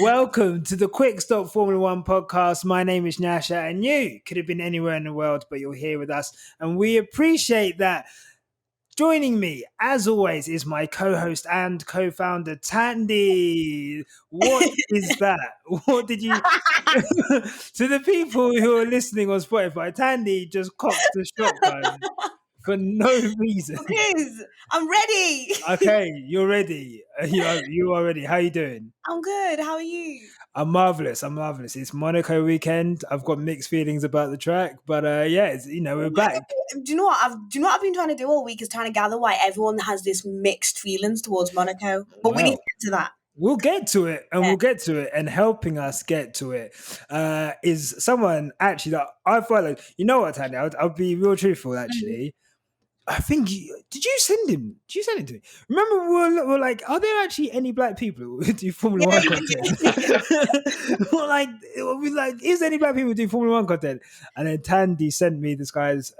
Welcome to the Quick Stop Formula One podcast. My name is Nyasha, and you could have been anywhere in the world, but you're here with us, and we appreciate that. Joining me, as always, is my co-host and co-founder, Thandie. What is that? What did you... To the people who are listening on Spotify, Thandie just cocked the shotgun for no reason. I'm ready. Okay, you're ready. You are ready. How are you doing? I'm good. How are you? I'm marvelous. It's Monaco weekend. I've got mixed feelings about the track, but we're back. Do you know what I've been trying to do all week is trying to gather why everyone has this mixed feelings towards Monaco. But we need to get to that. We'll get to it, and we'll get to it. And helping us get to it is someone actually that I follow. You know what, Thandie? I'll be real truthful. Actually, I think did you send him? Did you send it to me? Remember, we were like, are there actually any black people who do Formula One content? we're like, is there any black people who do Formula One content? And then Thandie sent me this guy's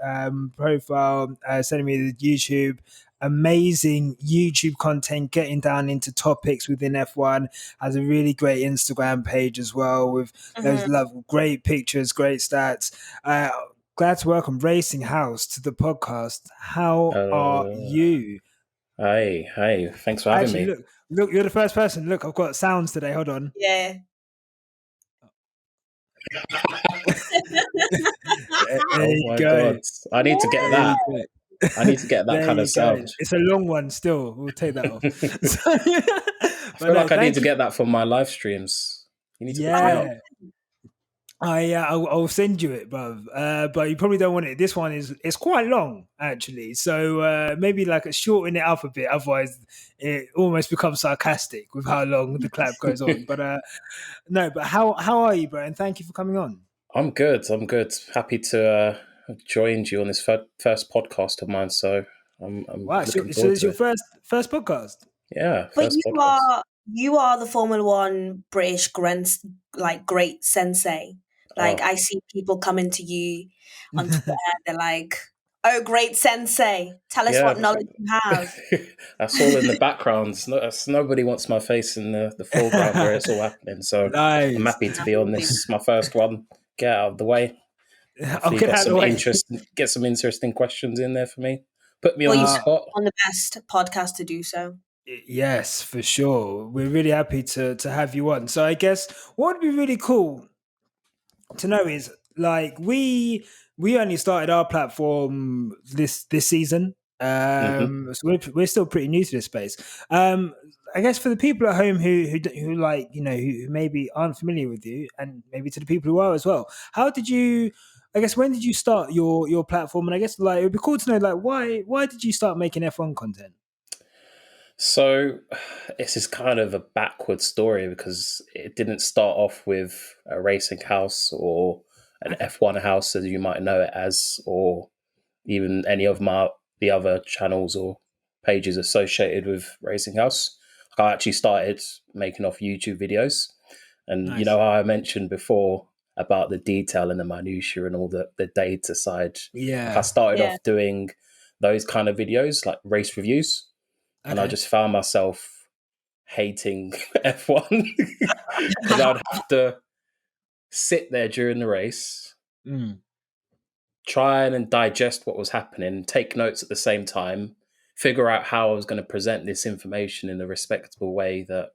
profile, sending me the YouTube. Amazing YouTube content, getting down into topics within F1. Has a really great Instagram page as well with those great pictures, great stats. Glad to welcome Racing House to the podcast. How are you? Hi. Thanks for having me. Look, you're the first person. Look, I've got sounds today. Hold on. Yeah. There you go. God. I need to get that. I need to get that kind of sound. It's a long one still. We'll take that off. I feel like I need to get that for my live streams. You need to put me up. I'll send you it, bruv. But you probably don't want it. This one is quite long, actually. So maybe like shorten it up a bit. Otherwise, it almost becomes sarcastic with how long the clap goes on. But no. But how are you, bro? And thank you for coming on. I'm good. Happy to have joined you on this first podcast of mine. So I'm wow. So it's your first podcast. Yeah. But you are the Formula One British great sensei. I see people coming to you on Twitter. They're like, "Oh, great sensei! Tell us what knowledge you have." That's all in the background. Nobody wants my face in the foreground where it's all happening. So nice. I'm happy to be on this. My first one. Get out of the way. Get some interesting questions in there for me. Put me on the spot. On the best podcast to do so. Yes, for sure. We're really happy to have you on. So I guess what would be really cool to know is like we only started our platform this season. So we're still pretty new to this space. I guess for the people at home who like, who maybe aren't familiar with you, and maybe to the people who are as well, when did you start your platform? And I guess like it'd be cool to know like why did you start making F1 content? So this is kind of a backward story because it didn't start off with a racing house or an F1 house, as you might know it as, or even any of the other channels or pages associated with racing house. I actually started making off YouTube videos. And nice. You know how I mentioned before about the detail and the minutiae and all the data side. Yeah. I started off doing those kind of videos, like race reviews. Okay. And I just found myself hating F1 because I'd have to sit there during the race, try and digest what was happening, take notes at the same time, figure out how I was going to present this information in a respectable way that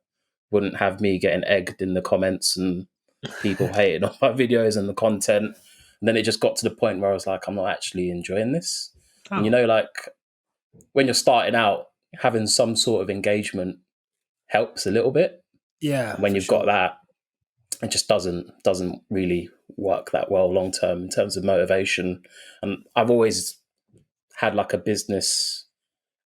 wouldn't have me getting egged in the comments and people hating on my videos and the content. And then it just got to the point where I was like, I'm not actually enjoying this. Oh. And like when you're starting out, having some sort of engagement helps a little bit. Yeah. When you've got that, it just doesn't really work that well long term in terms of motivation. And I've always had like a business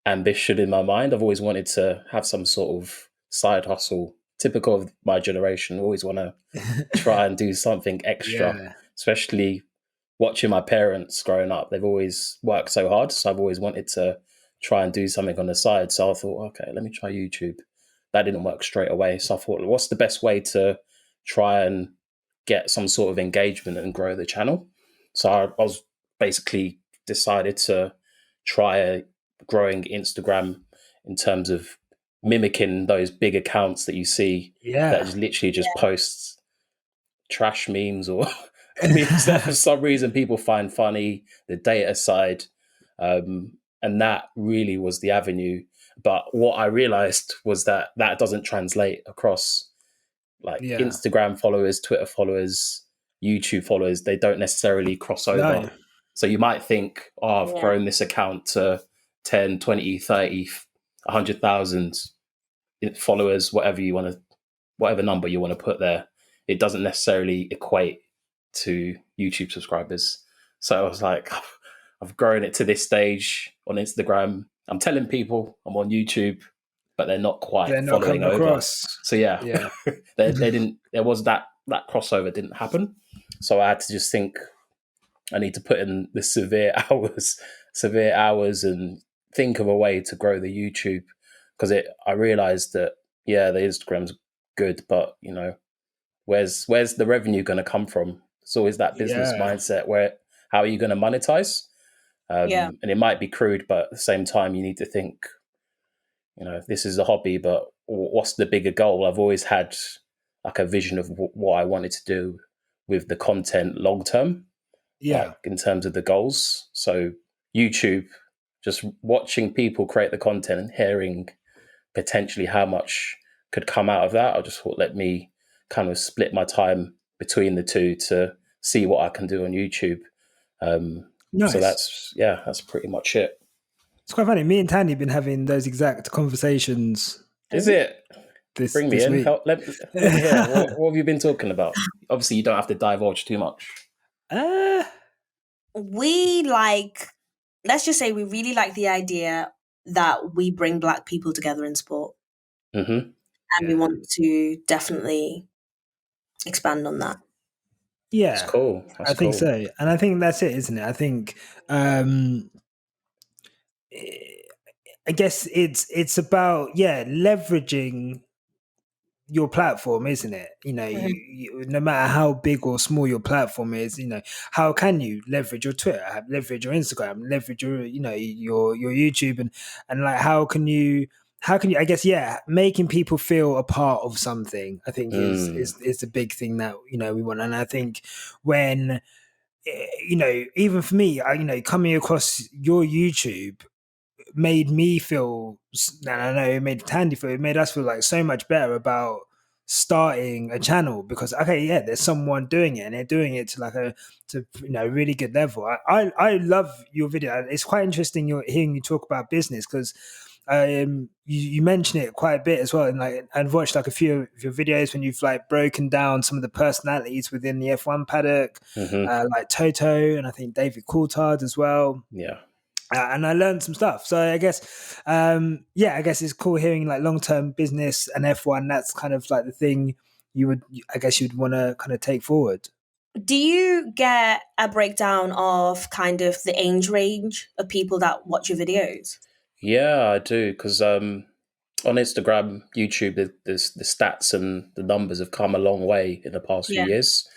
ambition in my mind. I've always wanted to have some sort of side hustle, typical of my generation. I always want to try and do something extra, especially watching my parents growing up. They've always worked so hard. So I've always wanted to try and do something on the side. So I thought, okay, let me try YouTube. That didn't work straight away. So I thought, what's the best way to try and get some sort of engagement and grow the channel? So I was basically decided to try growing Instagram in terms of mimicking those big accounts that you see that just literally just posts trash memes or memes that for some reason people find funny, the data side. And that really was the avenue. But what I realized was that doesn't translate across like Instagram followers, Twitter followers, YouTube followers. They don't necessarily cross over. No. So you might think, oh, I've grown this account to 10, 20, 30, 100,000 followers, whatever number you want to put there. It doesn't necessarily equate to YouTube subscribers. So I was like, I've grown it to this stage on Instagram. I'm telling people I'm on YouTube, but they're not quite following over. Across. So yeah. they didn't. There was that crossover didn't happen. So I had to just think I need to put in the severe hours, and think of a way to grow the YouTube, because I realized that the Instagram's good, but where's the revenue going to come from? It's always that business mindset where how are you going to monetize? And it might be crude, but at the same time, you need to think, this is a hobby, but what's the bigger goal? I've always had like a vision of what I wanted to do with the content long term, like in terms of the goals. So YouTube, just watching people create the content and hearing potentially how much could come out of that, I just thought, let me kind of split my time between the two to see what I can do on YouTube. Nice. So that's pretty much it. It's quite funny. Me and Thandie have been having those exact conversations. Is it? Bring me in. Week. Let me hear. What have you been talking about? Obviously, you don't have to divulge too much. Let's just say we really like the idea that we bring Black people together in sport. Mm-hmm. And we want to definitely expand on that. Yeah. That's cool. I think so. And I think that's it, isn't it? I think, I guess it's about, leveraging your platform, isn't it? You, no matter how big or small your platform is, how can you leverage your Twitter, leverage your Instagram, leverage your, your YouTube, and like how can you, I guess, making people feel a part of something, I think is the big thing that, we want. And I think when, even for me, coming across your YouTube made me feel, and I know it made Thandie feel, it made us feel like so much better about starting a channel, because there's someone doing it and they're doing it to like a really good level. I love your video. It's quite interesting hearing you talk about business, because you mention it quite a bit as well, and like I've watched like a few of your videos when you've like broken down some of the personalities within the F1 paddock, like Toto and I think David Coulthard as well. And I learned some stuff. So I guess, I guess it's cool hearing like long-term business and F1. That's kind of like the thing you'd want to kind of take forward. Do you get a breakdown of kind of the age range of people that watch your videos? Yeah, I do. Because on Instagram, YouTube, the stats and the numbers have come a long way in the past few years.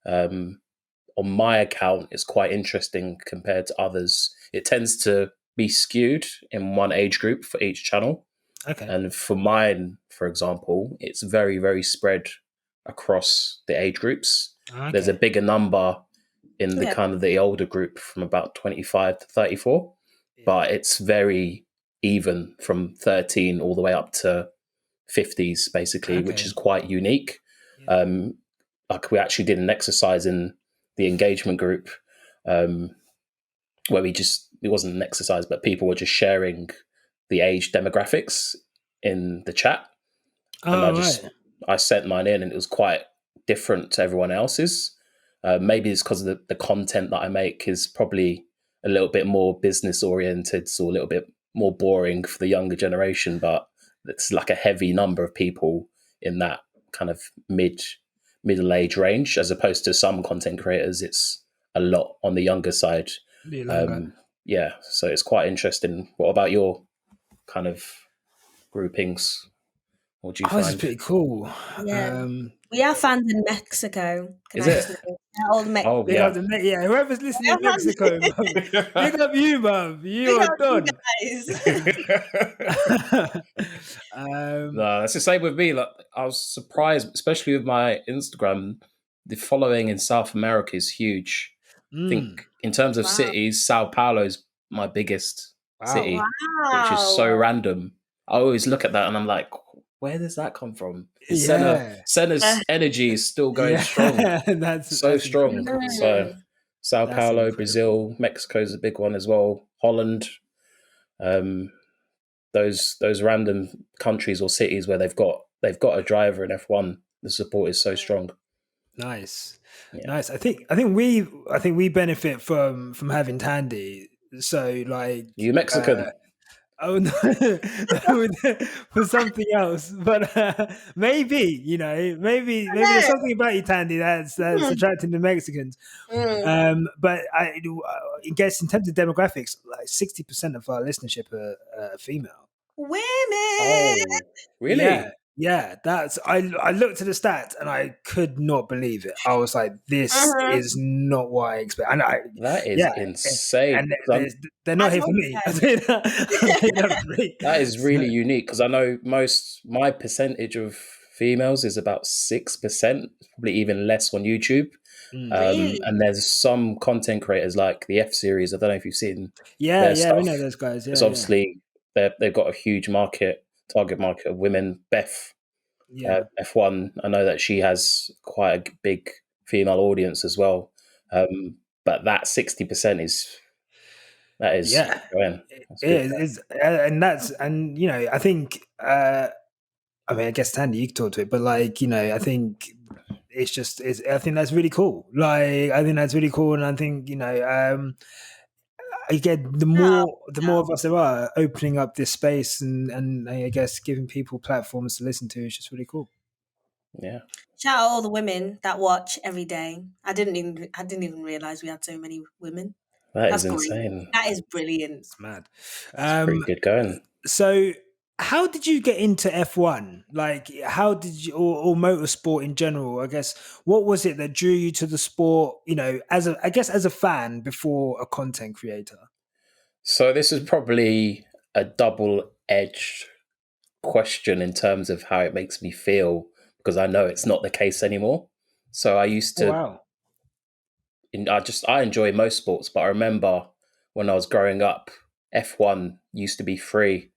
On my account, it's quite interesting compared to others. It tends to be skewed in one age group for each channel. Okay. And for mine, for example, it's very, very spread across the age groups. Okay. There's a bigger number in the kind of the older group from about 25 to 34, but it's very even from 13 all the way up to 50s, basically, which is quite unique. Like we actually did an exercise in the engagement group where it wasn't an exercise, but people were just sharing the age demographics in the chat. I sent mine in and it was quite different to everyone else's. Maybe it's because the content that I make is probably a little bit more business oriented, so a little bit more boring for the younger generation, but it's like a heavy number of people in that kind of middle age range, as opposed to some content creators, it's a lot on the younger side. So it's quite interesting. What about your kind of groupings? Or do you Ours is find? pretty cool. Yeah. We are fans in Mexico. Can Is I it? just know? Old Oh Big up yeah. the whoever's listening in We are fans. Mexico, bro. Big up you, man. You Big are up you done. guys. No, that's the same with me. Like, I was surprised, especially with my Instagram. The following in South America is huge. I think in terms of Wow. cities, Sao Paulo is my biggest city, which is so Wow. random. I always look at that and I'm like, where does that come from? Yeah. Senna's energy is still going strong, that's so strong. incredible. So Sao That's Paulo, incredible. Brazil, Mexico's a big one as well. Holland, those random countries or cities where they've got a driver in F1. The support is so strong. Nice. Yeah. Nice. I think we benefit from having Thandie. So like You Mexican? oh no, for something else, but maybe maybe there's something about you, Thandie, that's attracting the Mexicans. But I guess in terms of demographics, like 60% of our listenership are female. Women. Oh, really? Yeah. That's I looked at the stats and I could not believe it. I was like, this is not what I expect. And that is insane. And they're not here for me. I'll tell you that for me. That is really unique because I know my percentage of females is about 6%, probably even less on YouTube. Really? And there's some content creators like the F Series. I don't know if you've seen Yeah, their stuff. we know those guys. Yeah, it's obviously they've got a huge target market of women. Beth, F1. I know that she has quite a big female audience as well. But that 60% is going. It is, and I think I mean, I guess Thandie, you can talk to it, but like, I think I think that's really cool. Like, I think that's really cool, and I think again, the more of us there are opening up this space, and I guess giving people platforms to listen to is just really cool. Yeah. Shout out all the women that watch every day. I didn't even realize we had so many women. That's Great. insane. That is brilliant. It's mad. That's pretty good going. So, how did you get into F1? Like, how did you, or motorsport in general? I guess what was it that drew you to the sport? As a fan before a content creator. So this is probably a double-edged question in terms of how it makes me feel, because I know it's not the case anymore. So I used to, I enjoy most sports, but I remember when I was growing up, F1 used to be free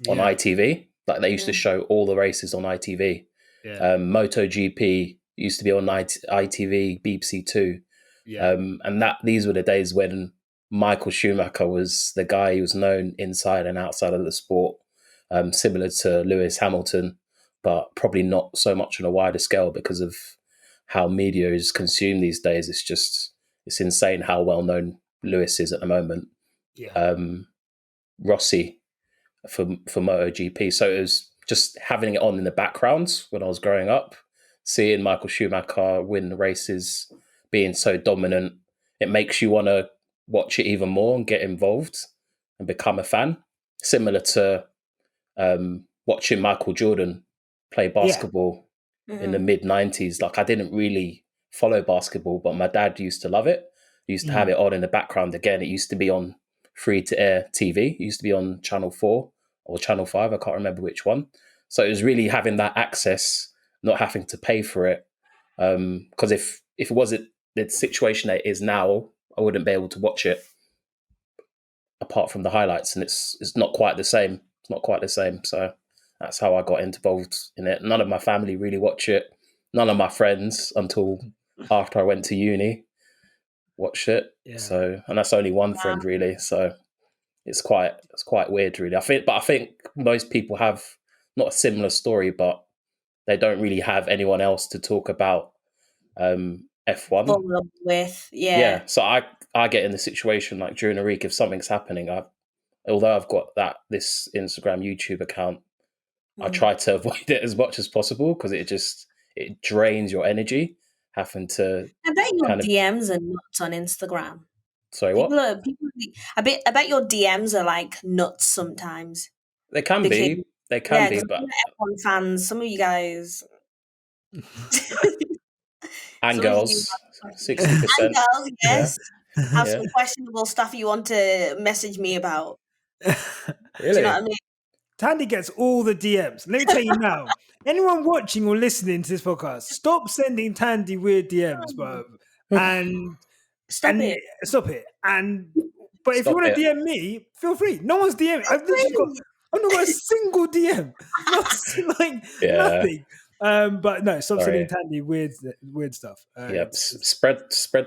on ITV. Like they used to show all the races on ITV. Moto GP used to be on ITV, BBC Two. And these were the days when Michael Schumacher was the guy who was known inside and outside of the sport, similar to Lewis Hamilton, but probably not so much on a wider scale because of how media is consumed these days. It's insane how well known Lewis is at the moment. Rossi for MotoGP. So it was just having it on in the background when I was growing up, seeing Michael Schumacher win the races, being so dominant. It makes you want to watch it even more and get involved and become a fan. Similar to watching Michael Jordan play basketball in the mid-90s. Like I didn't really follow basketball, but my dad used to love it. He used to have it on in the background. Again, it used to be on free-to-air TV. It used to be on Channel 4 or Channel 5. I can't remember which one. So it was really having that access, not having to pay for it. Because if it wasn't the situation that it is now, I wouldn't be able to watch it apart from the highlights. And it's not quite the same. It's not quite the same. So that's how I got involved in it. None of my family really watch it. None of my friends until after I went to uni watched it. So, and that's only one friend really. So it's quite weird really. I think most people have not a similar story, but they don't really have anyone else to talk about F1 with. So I get in the situation like during a week if something's happening, although I've got this Instagram, YouTube account, I try to avoid it as much as possible because it drains your energy having to. I bet your DMs are nuts on Instagram. Sorry, what? I bet your DMs are like nuts sometimes. They can be. They can be, because but F1 fans, some of you guys, and some of you, girls, and 60%. girls, yes, have Yeah. some questionable stuff you want to message me about. Do Really? you know what I mean? Thandie gets all the DMs. Let me tell you now. Anyone watching or listening to this podcast, stop sending Thandie weird DMs, bro. And Stop it. Stop it. But if you Stop want to it. DM me, feel free. No one's DMing. I've not got a single DM. Like nothing. But no, stop sending Thandie weird stuff. Spread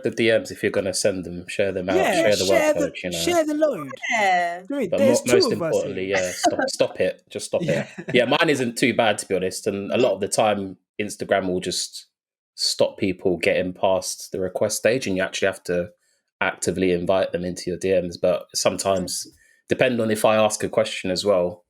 the DMs if you're gonna send them. Share them out. Yeah, Share the workload. You know. share the load. Yeah. But There's two most of us importantly, here. stop it. Just stop it. Yeah, mine isn't too bad, to be honest. And a lot of the time, Instagram will just stop people getting past the request stage, and you actually have to actively invite them into your DMs. But sometimes, depending on if I ask a question as well,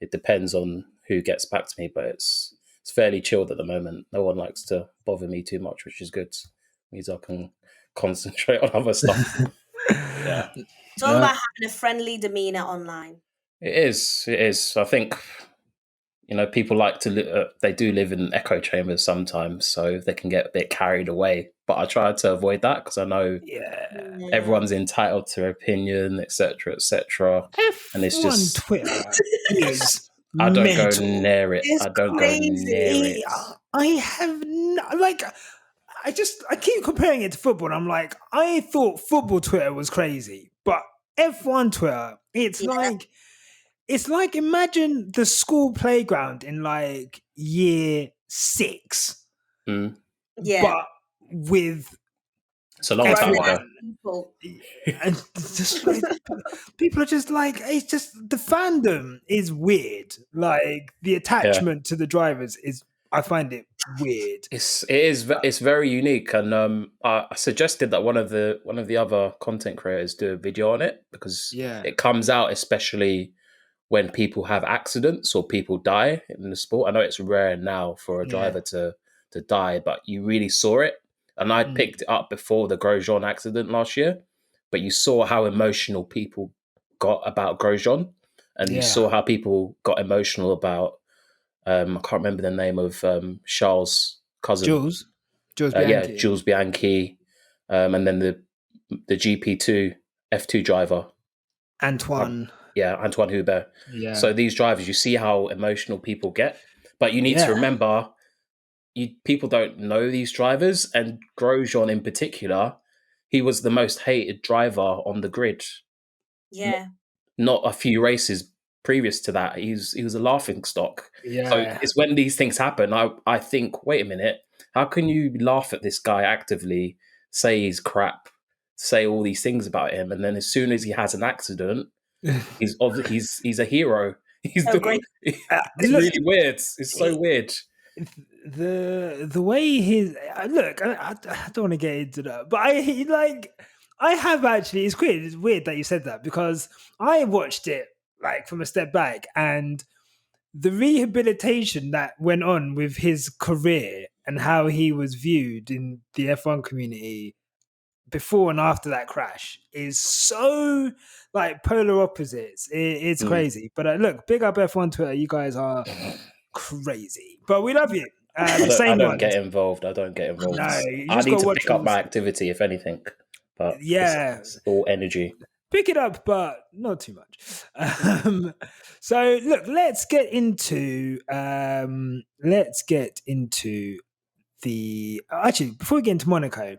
it depends on who gets back to me. But it's fairly chilled at the moment. No one likes to bother me too much, which is good. It means I can concentrate on other stuff. Yeah. It's all about having a friendly demeanor online. It is. I think, people like to, they do live in echo chambers sometimes, so they can get a bit carried away. But I try to avoid that because I know everyone's entitled to their opinion, etc., etc. And it's just Twitter is I don't mental. go near it. It's I don't crazy. go near it. I have I keep comparing it to football. And I'm like, I thought football Twitter was crazy, but F1 Twitter, it's like imagine the school playground in like year 6, but with it's a long time ago. People. And just like, people are just like, it's just the fandom is weird. Like the attachment to the drivers is, I find it weird. It's very unique, and I suggested that one of the other content creators do a video on it because it comes out especially when people have accidents or people die in the sport. I know it's rare now for a driver to die, but you really saw it. And I picked it up before the Grosjean accident last year, but you saw how emotional people got about Grosjean, and you saw how people got emotional about I can't remember the name of Charles' cousin, Jules Bianchi. Jules Bianchi, and then the GP2 F2 driver Antoine. Antoine Hubert. Yeah. So these drivers, you see how emotional people get, but you need to remember, people don't know these drivers, and Grosjean in particular, he was the most hated driver on the grid. Yeah. Not a few races previous to that, he was a laughing stock. Yeah. So it's when these things happen, I think, wait a minute, how can you laugh at this guy actively, say he's crap, say all these things about him, and then as soon as he has an accident, he's a hero. He's great. It's really weird. It's so weird. The way his look, I don't want to get into that, but I have actually. It's weird. It's weird that you said that because I watched it like from a step back, and the rehabilitation that went on with his career and how he was viewed in the F1 community before and after that crash is so like polar opposites. It's crazy. But look, big up F1 Twitter. You guys are crazy, but we love you. I don't get involved. No, I need to pick up my activity, if anything. But it's all energy. Pick it up, but not too much. So look, let's get into the actually before we get into Monaco.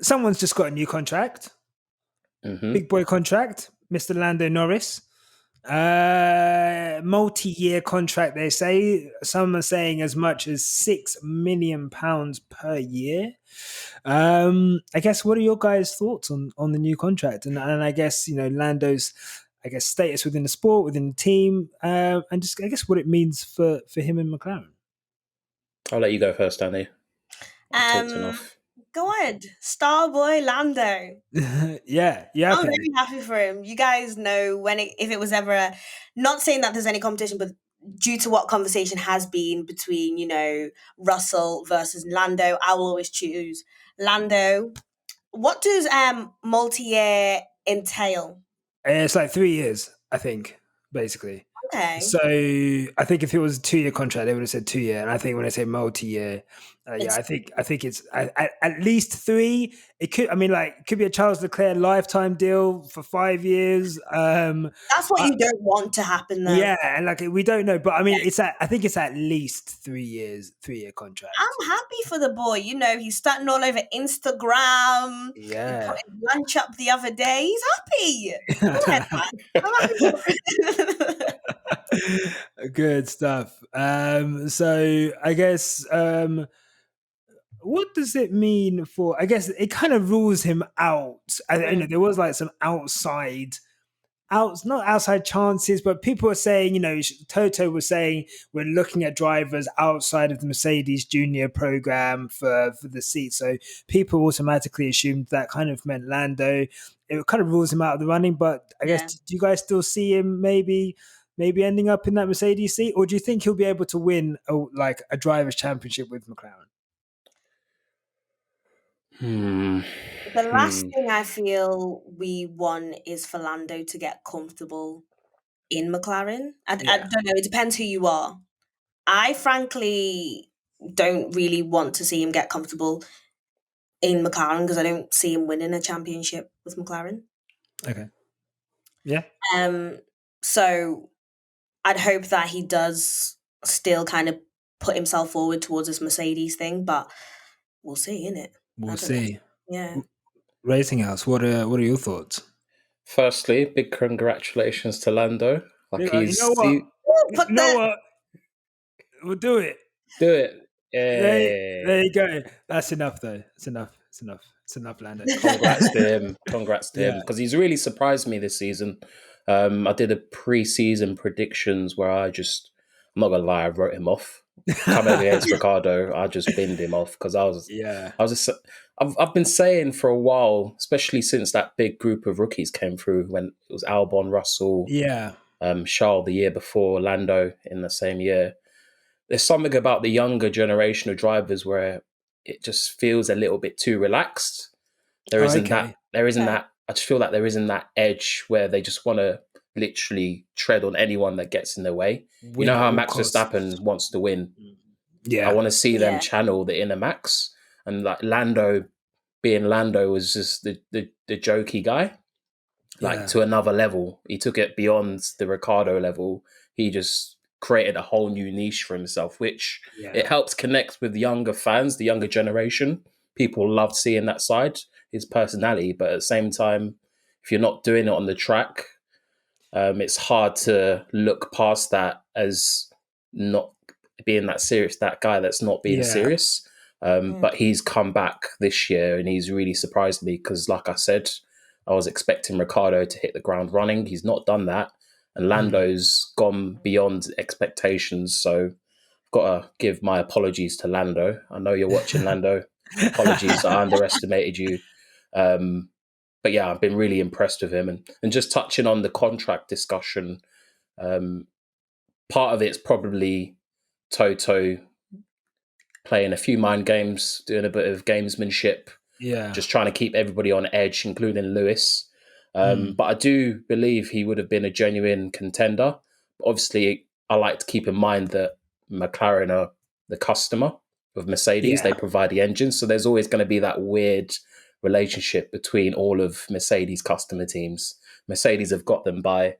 Someone's just got a new contract, big boy contract, Mr. Lando Norris. Multi-year contract, they say. Some are saying as much as £6 million per year. I guess, what are your guys' thoughts on the new contract? And I guess, Lando's, status within the sport, within the team, and just, I guess, what it means for him and McLaren. I'll let you go first, Danny. Talked enough. Go ahead, Starboy Lando. Yeah. I'm really happy for him. You guys know if it was ever not saying that there's any competition, but due to what conversation has been between, Russell versus Lando, I will always choose Lando. What does multi-year entail? It's like 3 years, I think. basically. Okay. So I think if it was a 2-year contract, they would have said 2-year. And I think when they say multi-year, I think it's at least 3. It could, it could be a Charles Leclerc lifetime deal for 5 years. That's what you don't want to happen, though. Yeah, and we don't know, but I think it's at least 3 years, 3-year contract. I'm happy for the boy. He's starting all over Instagram. Yeah, he put his lunch up the other day. He's happy. Go ahead, man. I'm happy. Good stuff. So I guess what does it mean for? I guess it kind of rules him out. I know there was some not outside chances, but people were saying, Toto was saying we're looking at drivers outside of the Mercedes Junior program for the seat. So people automatically assumed that kind of meant Lando. It kind of rules him out of the running. But I guess, do you guys still see him maybe ending up in that Mercedes seat, or do you think he'll be able to win a drivers' championship with McLaren? The last thing I feel we want is for Lando to get comfortable in McLaren. I don't know. It depends who you are. I frankly don't really want to see him get comfortable in McLaren because I don't see him winning a championship with McLaren. Okay. Yeah. So I'd hope that he does still kind of put himself forward towards this Mercedes thing, but we'll see, innit? We'll see. Yeah. Racing House, what are your thoughts? Firstly, big congratulations to Lando. You know what? We'll do it. Do it. Yeah. There you go. That's enough, though. It's enough, Lando. Congrats to him. Because he's really surprised me this season. I did a pre-season predictions where I'm not gonna lie, I wrote him off. Coming against Ricciardo, I just binned him off because I've been saying for a while, especially since that big group of rookies came through when it was Albon, Russell, Charles the year before, Lando in the same year. There's something about the younger generation of drivers where it just feels a little bit too relaxed. There isn't that. I just feel like there isn't that edge where they just want to literally tread on anyone that gets in their way. You know how Max Verstappen wants to win. Yeah, I want to see them channel the inner Max, and like Lando, being Lando, was just the jokey guy, to another level. He took it beyond the Ricciardo level. He just created a whole new niche for himself, which it helps connect with younger fans, the younger generation. People loved seeing that side, his personality, but at the same time, if you're not doing it on the track, it's hard to look past that as not being that serious, that guy that's not being serious. But he's come back this year and he's really surprised me because, like I said, I was expecting Ricciardo to hit the ground running. He's not done that. And Lando's gone beyond expectations. So I've got to give my apologies to Lando. I know you're watching, Lando. Apologies, I underestimated you. But yeah, I've been really impressed with him. And just touching on the contract discussion, part of it's probably Toto playing a few mind games, doing a bit of gamesmanship, just trying to keep everybody on edge, including Lewis. But I do believe he would have been a genuine contender. Obviously, I like to keep in mind that McLaren are the customer of Mercedes. They provide the engines. So there's always going to be that weird relationship between all of Mercedes customer teams. Mercedes have got them by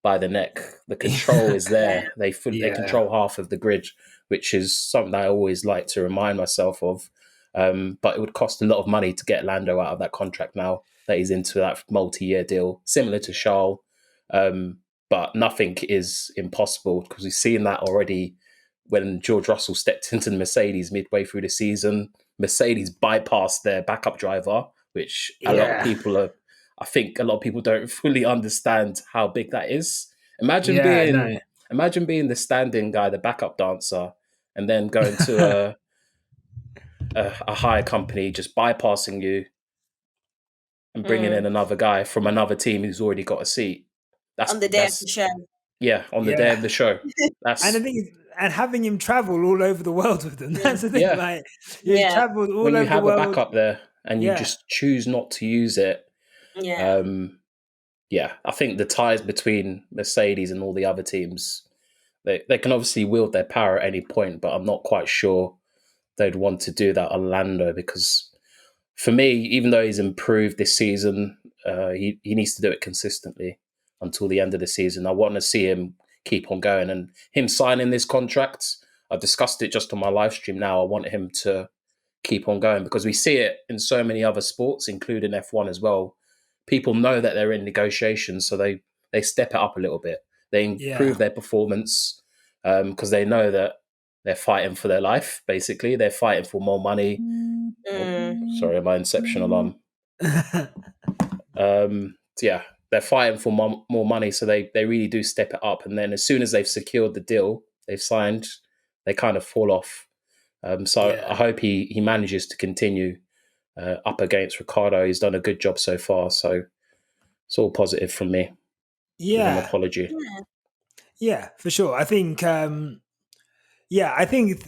the neck. The control is there. They control half of the grid, which is something I always like to remind myself of. But it would cost a lot of money to get Lando out of that contract now that he's into that multi-year deal, similar to Charles. But nothing is impossible because we've seen that already when George Russell stepped into the Mercedes midway through the season. Mercedes bypassed their backup driver, which a lot of people I think a lot of people don't fully understand how big that is. Imagine being the stand-in guy, the backup dancer, and then going to a hire company, just bypassing you and bringing in another guy from another team who's already got a seat. That's on the day of the show. Yeah, on the day of the show. And the thing is, and having him travel all over the world with them. That's the thing. Yeah. He's traveled all over the world. When you have a backup there and you just choose not to use it, yeah, I think the ties between Mercedes and all the other teams, they can obviously wield their power at any point, but I'm not quite sure they'd want to do that on Lando because for me, even though he's improved this season, he needs to do it consistently until the end of the season. I want to see him keep on going and him signing this contract. I discussed it just on my live stream now. I want him to keep on going because we see it in so many other sports, including F1 as well. People know that they're in negotiations, so they step it up a little bit. They improve their performance because they know that they're fighting for their life, basically. They're fighting for more money. Oh, sorry, my Inception alarm. Yeah, they're fighting for more money, so they really do step it up. And then as soon as they've secured the deal, they've signed, they kind of fall off. So I hope he manages to continue up against Ricciardo. He's done a good job so far, so it's all positive from me. Yeah. With an apology. Yeah, for sure. I think, I think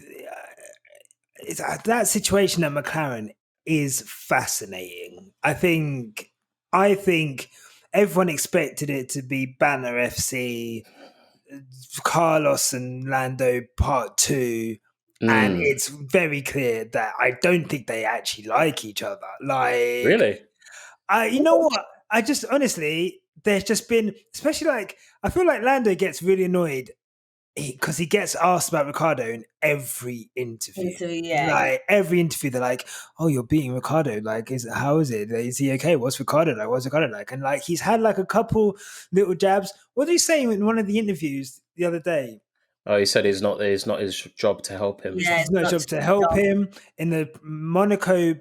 that situation at McLaren is fascinating. I think everyone expected it to be Banner FC, Carlos and Lando Part 2. And it's very clear that I don't think they actually like each other. Like, really? You know what? I just honestly, there's just been, especially like, I feel like Lando gets really annoyed because he gets asked about Ricciardo in every interview. Like every interview, they're like, "Oh, you're beating Ricciardo. Like, how is it? Is he okay? What's Ricciardo like? What's Ricciardo like?" And like, he's had like a couple little jabs. What did he say in one of the interviews the other day? Oh, he said it's not his job to help him. Yeah, it's not his job to help him in the Monaco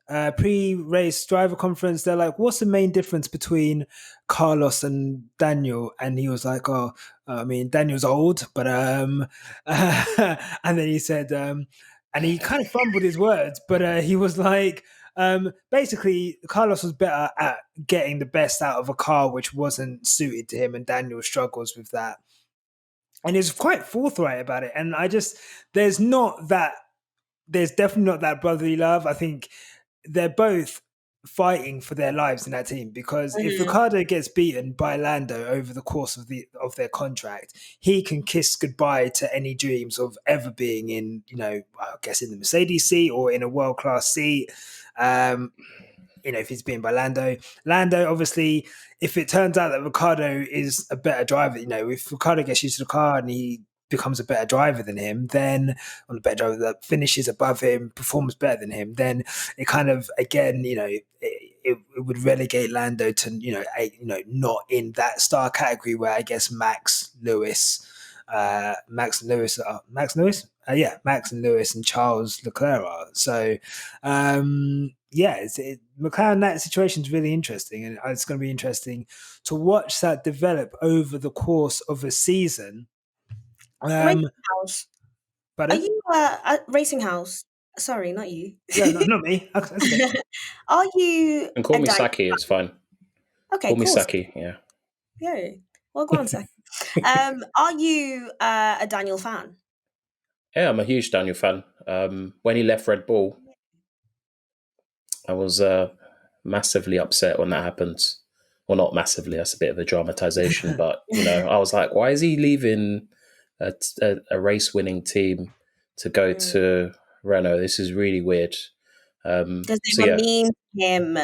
pre-race driver conference. They're like, "What's the main difference between Carlos and Daniel?" And he was like, "Oh, I mean, Daniel's old, but and then he said, and he kind of fumbled his words, but he was like, basically, Carlos was better at getting the best out of a car which wasn't suited to him, and Daniel struggles with that." And he's quite forthright about it. And there's definitely not that brotherly love. I think they're both fighting for their lives in that team because if Ricciardo gets beaten by Lando over the course of their contract, he can kiss goodbye to any dreams of ever being in, I guess in the Mercedes seat or in a world-class seat. If he's beaten by Lando. Lando, obviously, if it turns out that Ricciardo is a better driver, if Ricciardo gets used to the car and he becomes a better driver than him, then on a better driver that finishes above him, performs better than him, then it kind of again, it would relegate Lando to not in that star category where I guess Max and Lewis and Charles Leclerc are. So McLaren, that situation is really interesting, and it's going to be interesting to watch that develop over the course of a season. Racing House. Pardon? Are you at Racing House? Sorry, not you. Yeah, not me. Okay. Are you? And call me Sakki, it's fine. Okay, call me cool. Sakki, yeah. Yeah. Well, go on, Sakki. Are you a Daniel fan? Yeah, I'm a huge Daniel fan. When he left Red Bull, I was massively upset when that happened. Well, not massively, that's a bit of a dramatization, but, I was like, why is he leaving a race-winning team to go to Renault? This is really weird. Because they were mean to him.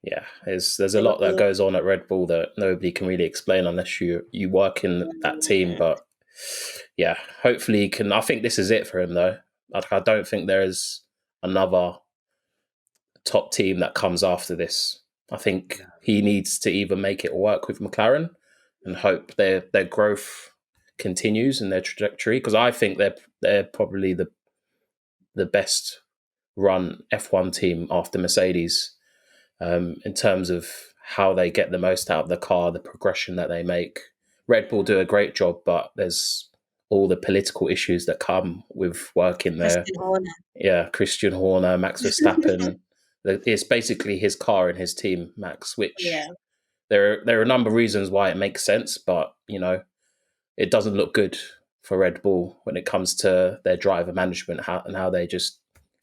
Yeah, there's a lot that goes on at Red Bull that nobody can really explain unless you work in that team. But yeah, hopefully he can. I think this is it for him, though. I don't think there is another top team that comes after this. I think he needs to either make it work with McLaren and hope their growth continues in their trajectory, because I think they're probably the best run F1 team after Mercedes. In terms of how they get the most out of the car, the progression that they make. Red Bull do a great job, but there's all the political issues that come with working there. Christian Horner, Max Verstappen. It's basically his car and his team, Max, which there are a number of reasons why it makes sense, but, it doesn't look good for Red Bull when it comes to their driver management and how they just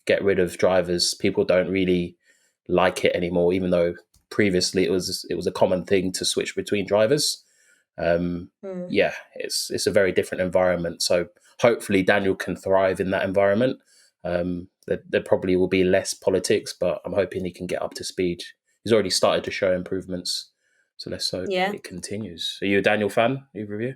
get rid of drivers. People don't really like it anymore, even though previously it was a common thing to switch between drivers. Yeah, it's a very different environment. So hopefully Daniel can thrive in that environment. There probably will be less politics, but I'm hoping he can get up to speed. He's already started to show improvements. So let's hope it continues. Are you a Daniel fan, either of you?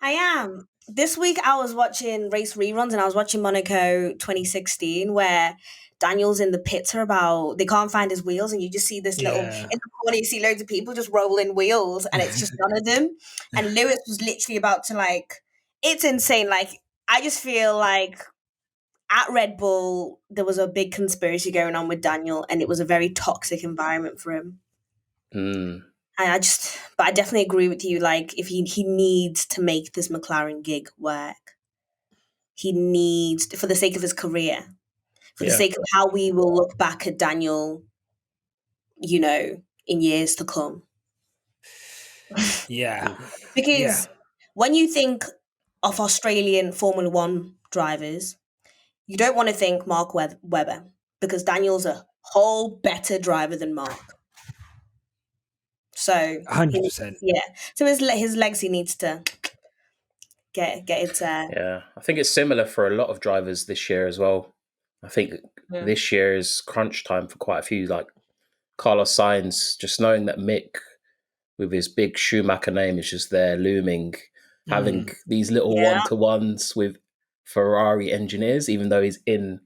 I am. This week I was watching race reruns and I was watching Monaco 2016 where Daniel's in the pits are they can't find his wheels and you just see this little, in the corner you see loads of people just rolling wheels and it's just none of them. And Lewis was literally about to it's insane. I just feel like at Red Bull, there was a big conspiracy going on with Daniel and it was a very toxic environment for him. And I definitely agree with you. If he needs to make this McLaren gig work, he needs, for the sake of his career, for the sake of how we will look back at Daniel, in years to come. Yeah. Because when you think of Australian Formula One drivers, you don't want to think Mark Webber because Daniel's a whole better driver than Mark. So 100%. So his legacy needs to get it. Yeah, I think it's similar for a lot of drivers this year as well. I think this year is crunch time for quite a few, like Carlos Sainz. Just knowing that Mick, with his big Schumacher name, is just there looming, having these little one-to-ones with Ferrari engineers, even though he's in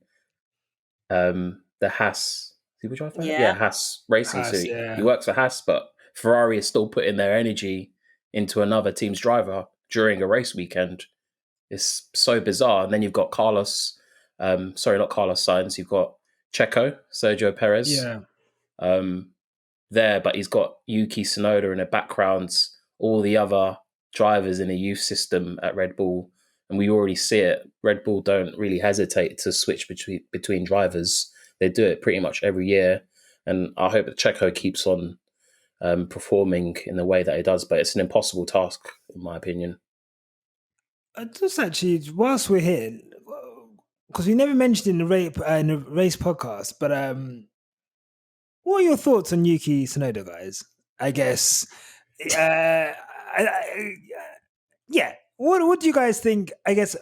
the Haas. Which driver? Yeah, Haas racing suit. Yeah. He works for Haas, but Ferrari is still putting their energy into another team's driver during a race weekend. It's so bizarre. And then you've got Carlos, not Carlos Sainz, you've got Checo, Sergio Perez there, but he's got Yuki, Tsunoda in the background, all the other drivers in a youth system at Red Bull. And we already see it. Red Bull don't really hesitate to switch between drivers. They do it pretty much every year. And I hope that Checo keeps on performing in the way that he does, but it's an impossible task, in my opinion. Just actually, whilst we're here, because we never mentioned in the race podcast, but what are your thoughts on Yuki Tsunoda, guys? I guess, What do you guys think? I guess,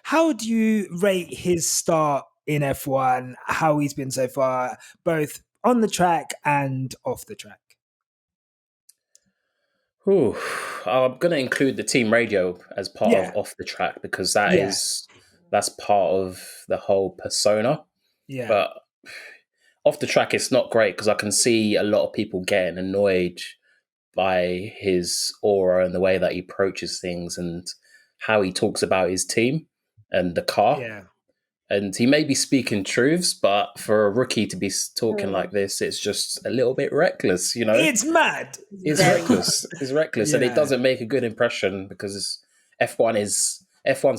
how do you rate his start in F1? How he's been so far, both on the track and off the track? I'm going to include the team radio as part of off the track because that's part of the whole persona. Yeah. But off the track, it's not great because I can see a lot of people getting annoyed by his aura and the way that he approaches things and how he talks about his team and the car. Yeah. And he may be speaking truths, but for a rookie to be talking like this, it's just a little bit reckless, It's mad. It's reckless. It's reckless. Yeah. And it doesn't make a good impression because F1's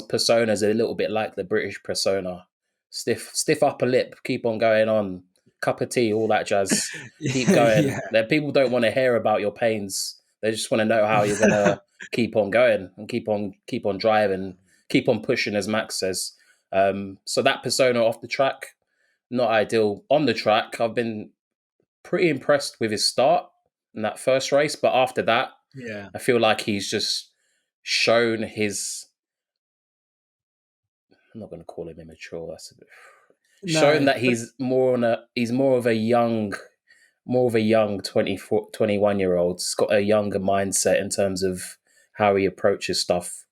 persona is a little bit like the British persona. Stiff upper lip, keep on going on, cup of tea, all that jazz. Keep going. People don't want to hear about your pains. They just want to know how you're going to keep on going and keep on driving, keep on pushing, as Max says. So that persona off the track, not ideal. On the track, I've been pretty impressed with his start in that first race, but after that, I feel like he's just shown his. I'm not going to call him immature. That's a bit. Shown that he's more of a young 24, 21-year-old. He's got a younger mindset in terms of how he approaches stuff.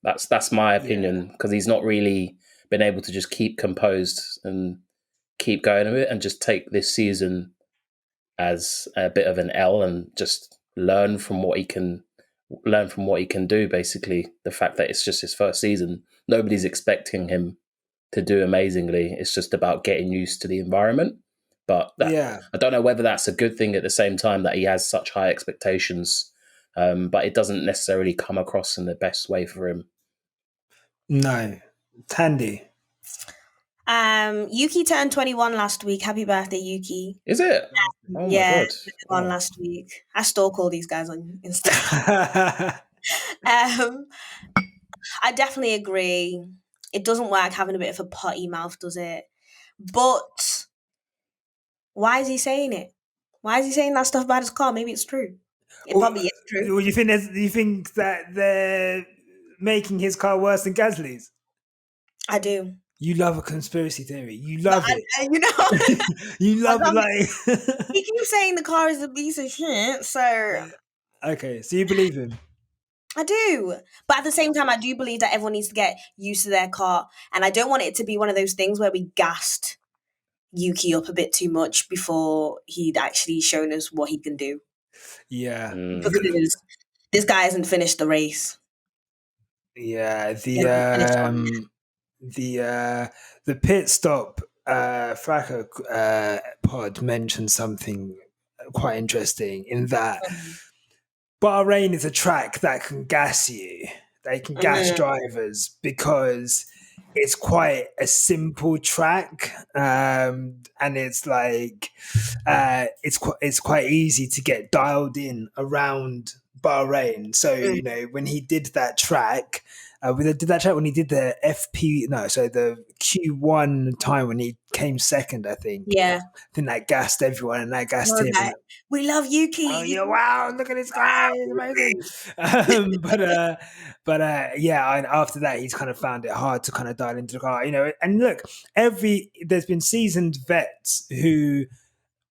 That's my opinion because he's not really been able to just keep composed and keep going with it and just take this season as a bit of an L and just learn from what he can do. Basically, the fact that it's just his first season, nobody's expecting him to do amazingly. It's just about getting used to the environment. But I don't know whether that's a good thing at the same time that he has such high expectations. But it doesn't necessarily come across in the best way for him. No. Thandie. Yuki turned 21 last week. Happy birthday, Yuki. Is it? Oh my God. Last week. I stalk all these guys on Instagram. I definitely agree. It doesn't work having a bit of a potty mouth, does it? But why is he saying it? Why is he saying that stuff about his car? Maybe it's true. It Or, probably is true. or you think that they're making his car worse than Gasly's? I do. You love a conspiracy theory. You But love it. you know, You love it, I like. he keeps saying the car is a piece of shit. So Okay, so you believe him? I do. But at the same time, I do believe that everyone needs to get used to their car. And I don't want it to be one of those things where we gassed Yuki up a bit too much before he'd actually shown us what he can do. Yeah. Because this guy hasn't finished the race. Yeah. He hasn't finished one yet. The pit stop Fracco pod mentioned something quite interesting in that Bahrain is a track that can gas you. They can gas drivers because it's quite a simple track, and it's like it's quite easy to get dialed in around Bahrain. So when he did that track, when he did the the Q1 time when he came second, I think. Yeah. I think that gassed everyone and that gassed him. Like, we love Yuki. Oh yeah! Wow! Look at this guy, he's amazing. Yeah. And after that, he's kind of found it hard to kind of dial into the car, And look, there's been seasoned vets who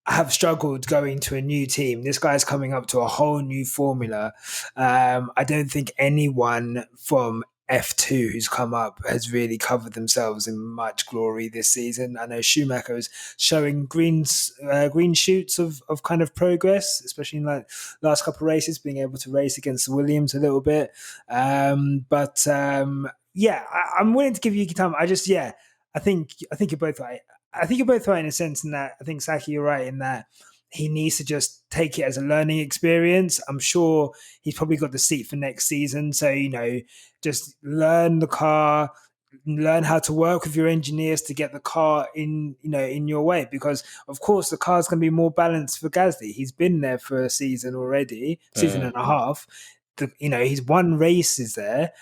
have struggled going to a new team. This guy's coming up to a whole new formula. I don't think anyone from F2 who's come up has really covered themselves in much glory this season. I know Schumacher is showing green shoots of kind of progress, especially in like last couple of races, being able to race against the Williams a little bit. I'm willing to give Yuki time. I think you're both right. I think you're both right in a sense in that I think Sakki, you're right in that he needs to just take it as a learning experience. I'm sure he's probably got the seat for next season. So, just learn the car, learn how to work with your engineers to get the car in your way. Because of course the car's going to be more balanced for Gasly. He's been there for a season already, season and a half. He's won races there.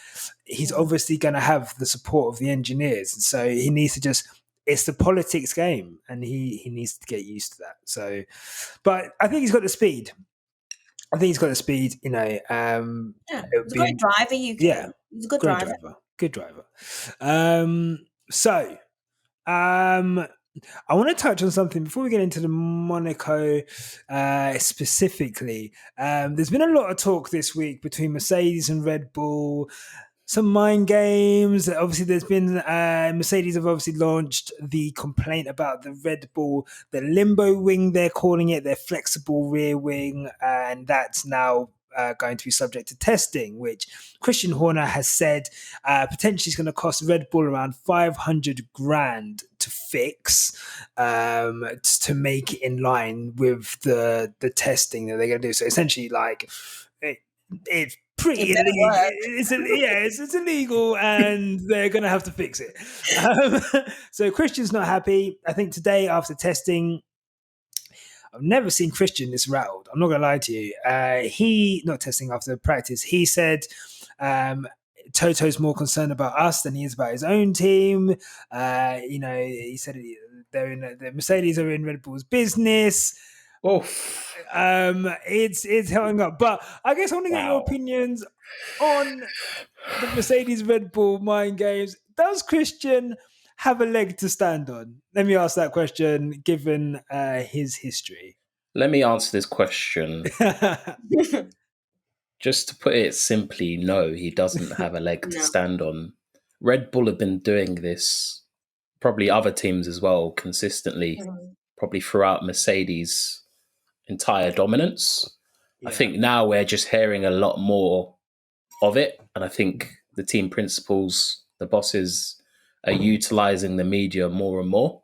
He's obviously going to have the support of the engineers. And so he needs to it's the politics game and he needs to get used to that. So, but I think he's got the speed. He's a great driver, Yuki. Yeah. He's a good driver. Good driver. I want to touch on something before we get into the Monaco specifically. There's been a lot of talk this week between Mercedes and Red Bull, some mind games. Obviously, there's been Mercedes have obviously launched the complaint about the Red Bull, the limbo wing, they're calling it, their flexible rear wing, and that's now going to be subject to testing, which Christian Horner has said potentially is going to cost Red Bull around 500 grand to fix, to make it in line with the testing that they're going to do. So essentially, like it's pretty illegal. It's illegal, and they're going to have to fix it. So Christian's not happy. I think today after testing, I've never seen Christian this rattled. I'm not going to lie to you. He, not testing after practice, he said Toto's more concerned about us than he is about his own team. He said the Mercedes are in Red Bull's business. It's held up. But I guess I want to get your opinions on the Mercedes Red Bull mind games. Does Christian have a leg to stand on? Let me ask that question, given his history. Let me answer this question. Just to put it simply, no, he doesn't have a leg to stand on. Red Bull have been doing this, probably other teams as well, consistently, probably throughout Mercedes' entire dominance. Yeah. I think now we're just hearing a lot more of it. And I think the team principals, the bosses, are utilizing the media more and more.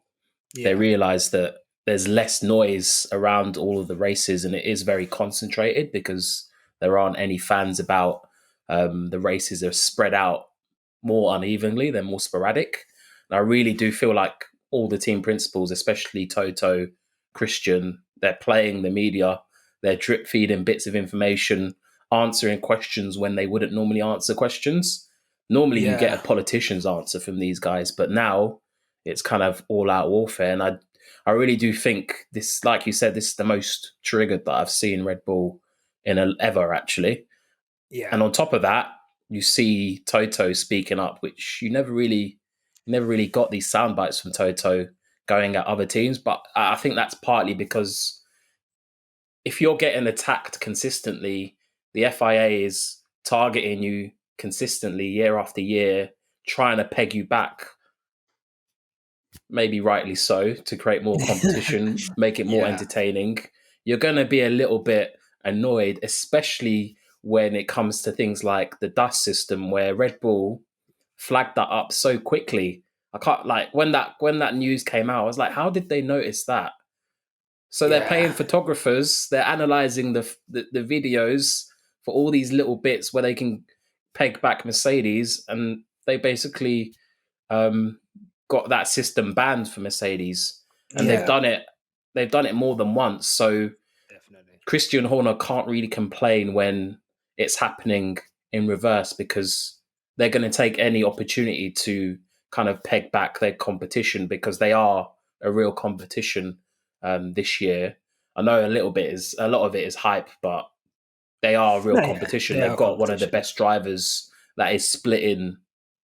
Yeah. They realize that there's less noise around all of the races and it is very concentrated because there aren't any fans about. The races are spread out more unevenly. They're more sporadic. And I really do feel like all the team principals, especially Toto, Christian, they're playing the media. They're drip feeding bits of information, answering questions when they wouldn't normally answer questions. Normally you get a politician's answer from these guys, but now it's kind of all out warfare. And I really do think this, like you said, this is the most triggered that I've seen Red Bull ever, actually. Yeah. And on top of that, you see Toto speaking up, which you never really got these sound bites from Toto going at other teams. But I think that's partly because if you're getting attacked consistently, the FIA is targeting you consistently year after year, trying to peg you back, maybe rightly so, to create more competition, make it more entertaining. You're going to be a little bit annoyed, especially when it comes to things like the dust system, where Red Bull flagged that up so quickly. I can't, like, when that news came out, I was like, how did they notice that? So they're paying photographers, they're analyzing the videos for all these little bits where they can peg back Mercedes, and they basically got that system banned for Mercedes. And they've done it more than once. So Definitely. Christian Horner can't really complain when it's happening in reverse, because they're going to take any opportunity to kind of peg back their competition, because they are a real competition this year. I know a lot of it is hype, but they are a real competition. They've got one of the best drivers that is splitting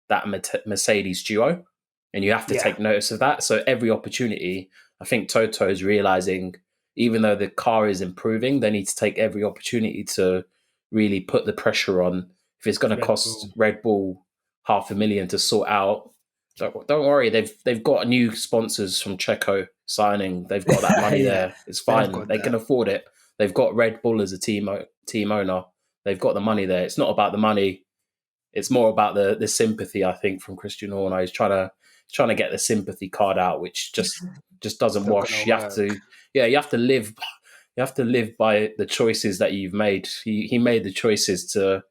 that Mercedes duo, and you have to take notice of that. So every opportunity, I think Toto is realizing, even though the car is improving, they need to take every opportunity to really put the pressure on. If it's going to cost Red Bull $500,000 to sort out, don't worry. They've got new sponsors from Checo signing. They've got that money there. It's fine. They can afford it. They've got Red Bull as a team owner. They've got the money there. It's not about the money. It's more about the sympathy, I think, from Christian Horner. He's trying to get the sympathy card out, which just doesn't wash. You have to live. You have to live by the choices that you've made. He made the choices to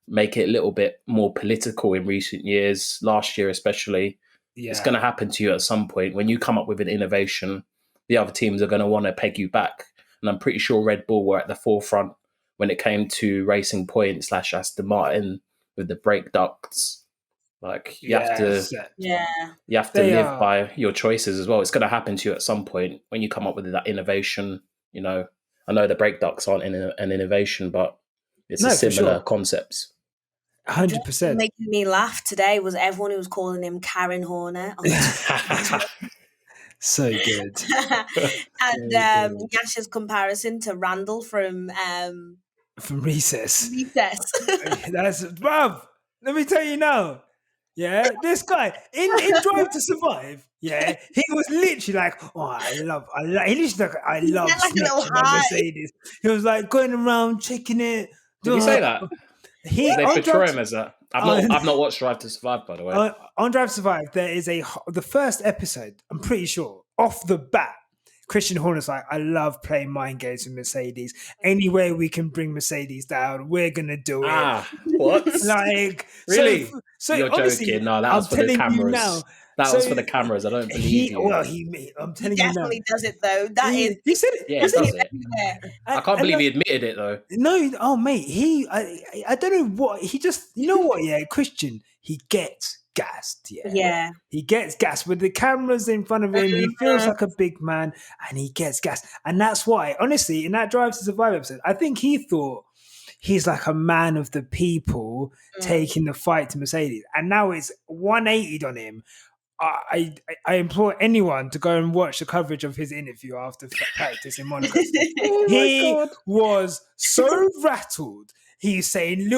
make it a little bit more political in recent years, last year especially. It's going to happen to you at some point. When you come up with an innovation, the other teams are going to want to peg you back. And I'm pretty sure Red Bull were at the forefront when it came to Racing Point / Aston Martin with the brake ducts. Like, you have to live by your choices as well. It's going to happen to you at some point when you come up with that innovation. You know, I know the brake ducts aren't an innovation, but it's a similar concept. 100%. Making me laugh today was everyone who was calling him Karen Horner. So good. And Nyasha's comparison to Randall from Recess. Recess. Bruv, let me tell you now. Yeah, this guy in Drive to Survive. Yeah, he was literally like, I love snatching on Mercedes. He was like going around checking it. Did he say that? Did they portray him as that? I've not watched Drive to Survive, by the way. On Drive to Survive, there is the first episode. I'm pretty sure off the bat, Christian Horner's like, I love playing mind games with Mercedes. Any way we can bring Mercedes down, we're gonna do it. What? Like, really? So you're joking? No, that was for the cameras. That was for the cameras. I don't believe you. Well, I'm telling you now. He definitely does it though. He said it. Yeah, he does it. I can't believe he admitted it though. No, mate. I don't know what he just. You know what? Yeah, Christian. He gets gassed. Yeah. He gets gassed with the cameras in front of him. He feels like a big man, and he gets gassed. And that's why, honestly, in that Drive to Survive episode, I think he thought he's like a man of the people taking the fight to Mercedes, and now it's 180'd on him. I implore anyone to go and watch the coverage of his interview after practice in Monaco. He was so rattled. He's saying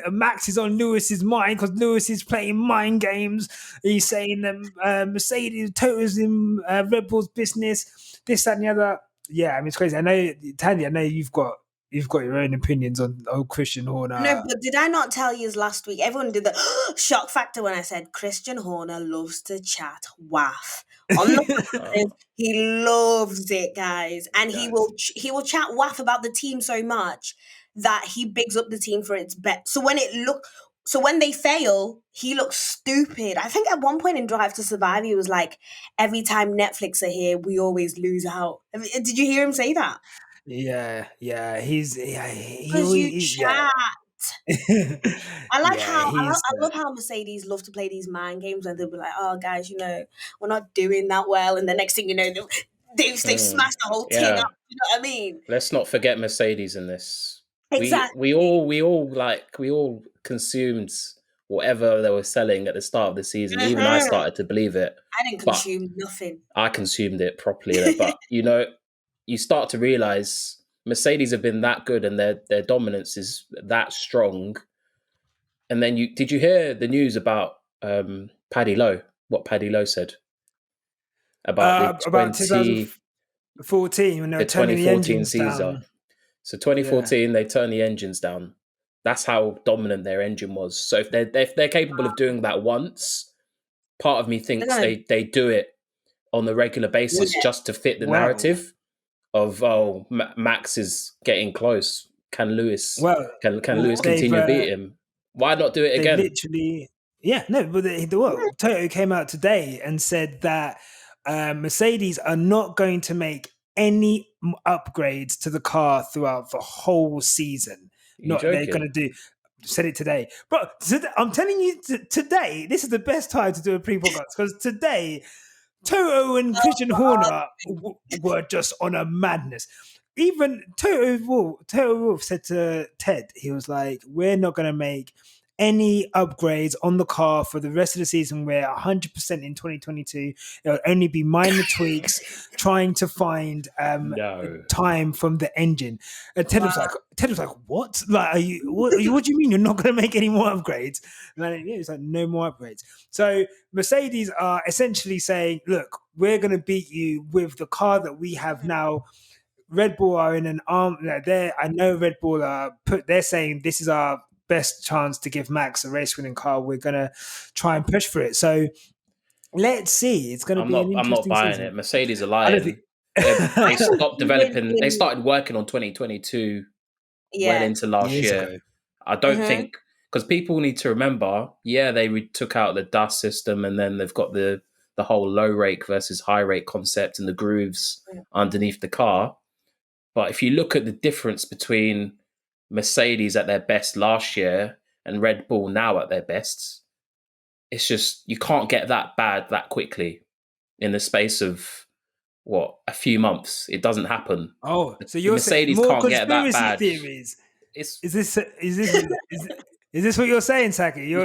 Max is on Lewis's mind because Lewis is playing mind games. He's saying that Mercedes Toto's in Red Bull's business, this, that, and the other. Yeah, I mean, it's crazy. I know, Thandie, I know you've got your own opinions on Christian Horner. No, but did I not tell you last week? Everyone did the shock factor when I said Christian Horner loves to chat waff. On the he loves it, guys, and he will chat waff about the team so much that he bigs up the team for its bet. So when they fail, he looks stupid. I think at one point in Drive to Survive, he was like, "Every time Netflix are here, we always lose out." Did you hear him say that? Yeah. He chat I like Yeah, how I he's. love how Mercedes love to play these mind games, and they'll be like, "Oh, guys, we're not doing that well," and the next thing you know, they've smashed the whole thing Yeah. up. You know what I mean? Let's not forget Mercedes in this. We Exactly. all consumed whatever they were selling at the start of the season. Even I Mhm. started to believe it, I didn't but consume nothing. I consumed it properly. But you start to realize Mercedes have been that good and their dominance is that strong. And then did you hear the news about Paddy Lowe? What Paddy Lowe said about About 2014 when they were the turning the 2014 engines season? down. So Yeah. 2014, they turned the engines down. That's how dominant their engine was. So if they're capable of doing that once, part of me They're thinks gonna they do it on a regular do basis it. just to fit the Well, narrative of Max is getting close. Can Lewis well, Lewis they've continue to beat him? Why not do it they've again? literally, yeah, no, but Toto came out today and said that Mercedes are not going to make any upgrades to the car throughout the whole season. Are you Not they're going joking? to do. Said it today, but I'm telling you, today this is the best time to do a pre-podcast because today Toto and Christian Horner were just on a madness. Even Toto Wolff said to Ted, he was like, "We're not going to make any upgrades on the car for the rest of the season. We're 100% in 2022. It'll only be minor tweaks, trying to find No. time from the engine." And Ted was Wow. like, "What? Like, what do you mean you're not going to make any more upgrades?" And then, yeah, it's like, "No more upgrades." So Mercedes are essentially saying, "Look, we're going to beat you with the car that we have now." Red Bull are in an arm. I know Red Bull are they're saying this is our best chance to give Max a race-winning car. We're going to try and push for it. So let's see. It's going to be an I'm not interesting buying season. it. Mercedes are I don't think. lying. They stopped developing. They Really, started working on 2022 well yeah. into last Years year. ago. I don't Mm-hmm. think because people need to remember. Yeah, they took out the dust system, and then they've got the whole low rake versus high rake concept and the grooves underneath the car. But if you look at the difference between Mercedes at their best last year and Red Bull now at their best, it's just you can't get that bad that quickly in the space of a few months. It doesn't happen. Oh, so The you're saying Mercedes more can't get that conspiracy bad. theories? It's Is this what you're saying, Sakki? you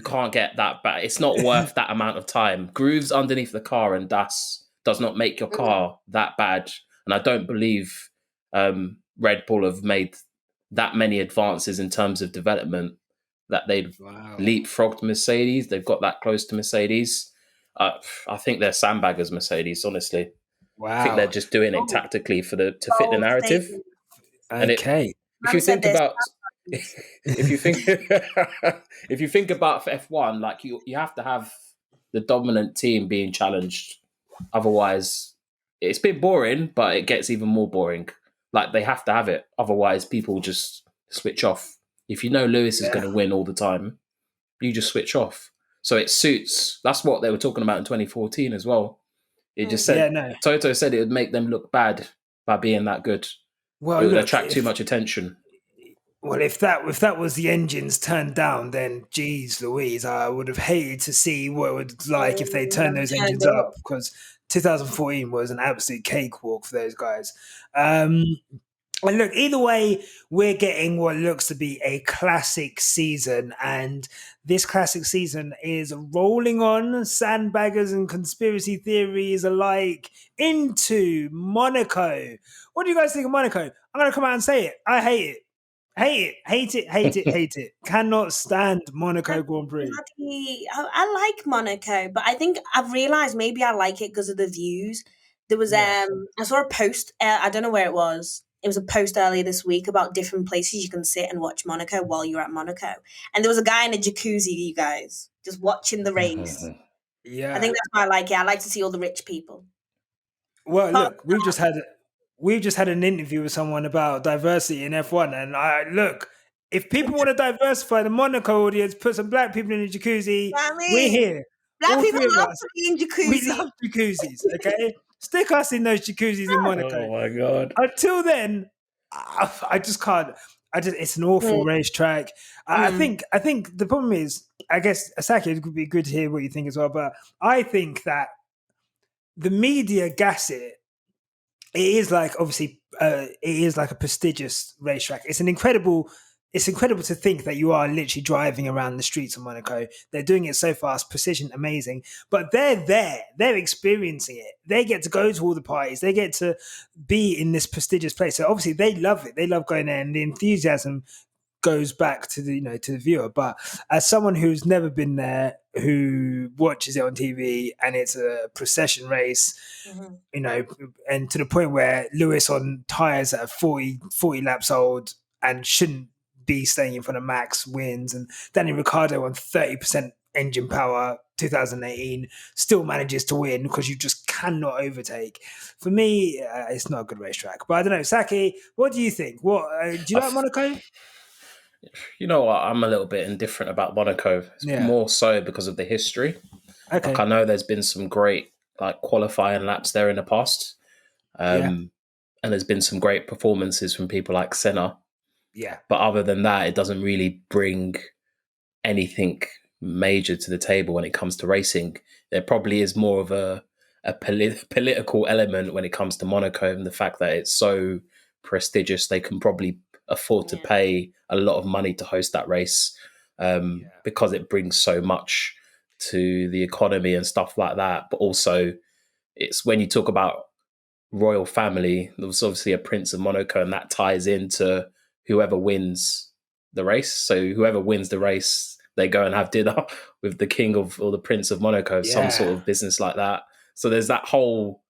can't get that bad. It's not worth that amount of time. Grooves underneath the car and dust does not make your car that bad. And I don't believe Red Bull have made that many advances in terms of development that they've leapfrogged Mercedes. They've got that close to Mercedes. I think they're sandbaggers, Mercedes, honestly. I think they're just doing it tactically to fit the narrative. And Okay. if you think about if you think about F1, like you have to have the dominant team being challenged. Otherwise, it's been boring, but it gets even more boring. Like they have to have it. Otherwise, people just switch off. If you know Lewis is going to win all the time, you just switch off. So it suits. That's what they were talking about in 2014 as well. It just said Toto said it would make them look bad by being that good. Well, it would attract too much attention. Well, if that was the engines turned down, then geez Louise, I would have hated to see what it would like if they turned those engines up, because 2014 was an absolute cakewalk for those guys. And look, either way, we're getting what looks to be a classic season, and this classic season is rolling on sandbaggers and conspiracy theories alike into Monaco. What do you guys think of Monaco? I'm going to come out and say it. I hate it. Hate it. Cannot stand Monaco Grand Prix. I like Monaco, but I think I've realised maybe I like it because of the views. There was I saw a post, I don't know where it was. It was a post earlier this week about different places you can sit and watch Monaco while you're at Monaco. And there was a guy in a jacuzzi, you guys, just watching the race. Yeah. I think that's why I like it. I like to see all the rich people. Well, look, we've just had an interview with someone about diversity in F1, and if people want to diversify the Monaco audience, put some black people in the jacuzzi. We're here. Black people love to be in jacuzzis. We love jacuzzis, okay? Stick us in those jacuzzis in Monaco. Oh my God. Until then, I just can't. It's an awful racetrack. I think the problem is, I guess, Sakki, it would be good to hear what you think as well. But I think that the media gas it. It is like obviously, it is like a prestigious racetrack. It's incredible to think that you are literally driving around the streets of Monaco. They're doing it so fast, precision, amazing. But they're there. They're experiencing it. They get to go to all the parties. They get to be in this prestigious place. So obviously they love it. They love going there, and the enthusiasm goes back to the viewer. But as someone who's never been there, who watches it on TV, and it's a procession race, and to the point where Lewis on tires that are 40 laps old and shouldn't be staying in front of Max wins, and Daniel Ricciardo on 30% engine power 2018 still manages to win because you just cannot overtake. For me, it's not a good racetrack. But I don't know, Sakki, what do you think? What do you like Monaco? You know what? I'm a little bit indifferent about Monaco. It's more so because of the history. Okay. Like, I know there's been some great qualifying laps there in the past. And there's been some great performances from people like Senna. Yeah. But other than that, it doesn't really bring anything major to the table when it comes to racing. There probably is more of a political element when it comes to Monaco, and the fact that it's so prestigious, they can probably afford to pay a lot of money to host that race, because it brings so much to the economy and stuff like that. But also, it's when you talk about royal family, there's obviously a Prince of Monaco, and that ties into whoever wins the race. So whoever wins the race, they go and have dinner with the king of, or the Prince of Monaco, some sort of business like that. So there's that whole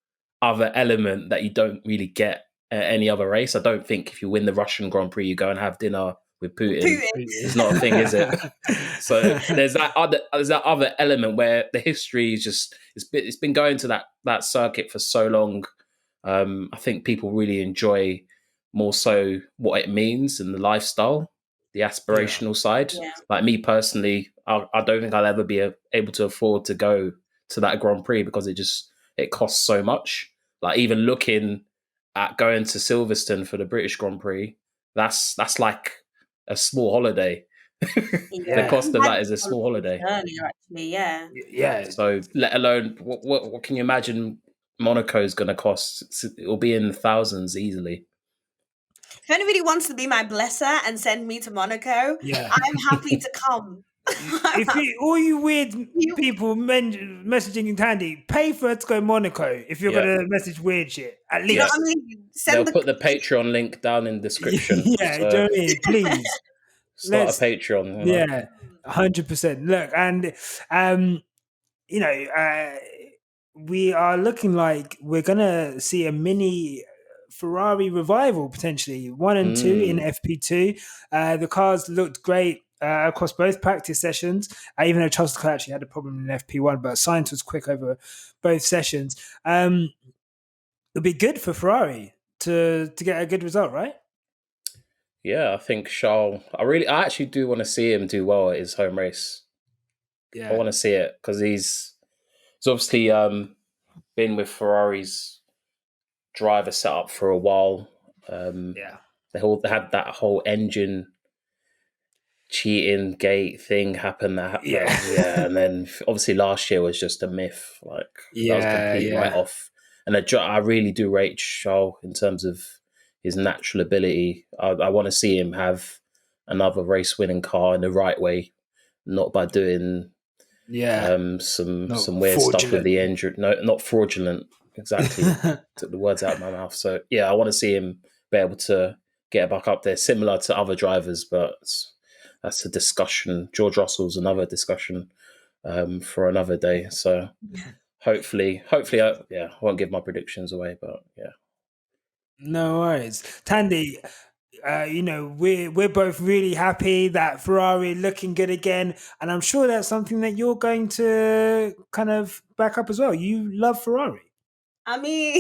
other element that you don't really get at any other race. I don't think if you win the Russian Grand Prix, you go and have dinner with Putin. It's not a thing, is it? So there's that other element where the history is just, it's been going to that circuit for so long. I think people really enjoy more so what it means and the lifestyle, the aspirational side. Yeah. Like me personally, I don't think I'll ever be able to afford to go to that Grand Prix because it costs so much. Like, even looking at going to Silverstone for the British Grand Prix, that's like a small holiday. The cost of that is a small holiday. Earlier, actually, yeah. So let alone what can you imagine Monaco is going to cost? It will be in the thousands easily. If anybody wants to be my blesser and send me to Monaco, I'm happy to come. All you weird people messaging Thandie, pay for her to go Monaco if you're going to message weird shit. At least. They'll put the Patreon link down in the description. Do you know what I mean? Please. Start a Patreon. Yeah, 100%. Look, and, we are looking like we're going to see a mini Ferrari revival, potentially 1 and 2 in FP2. The cars looked great across both practice sessions, even though Charles Leclerc actually had a problem in FP1, but Sainz was quick over both sessions. It'll be good for Ferrari to get a good result, right? Yeah, I think Charles, I actually do want to see him do well at his home race. Yeah, I want to see it because he's obviously been with Ferrari's driver setup for a while. They had that whole engine cheating gate thing happen. And then obviously last year was just a myth. That was complete write off. And I really do rate Charles in terms of his natural ability. I want to see him have another race winning car in the right way, not by doing some weird stuff with the engine. No, not fraudulent. Exactly. Took the words out of my mouth. So I want to see him be able to get back up there, similar to other drivers, but that's a discussion. George Russell's another discussion for another day. So hopefully I won't give my predictions away, but no worries. Thandie, we're both really happy that Ferrari looking good again, and I'm sure that's something that you're going to kind of back up as well. You love Ferrari. I mean,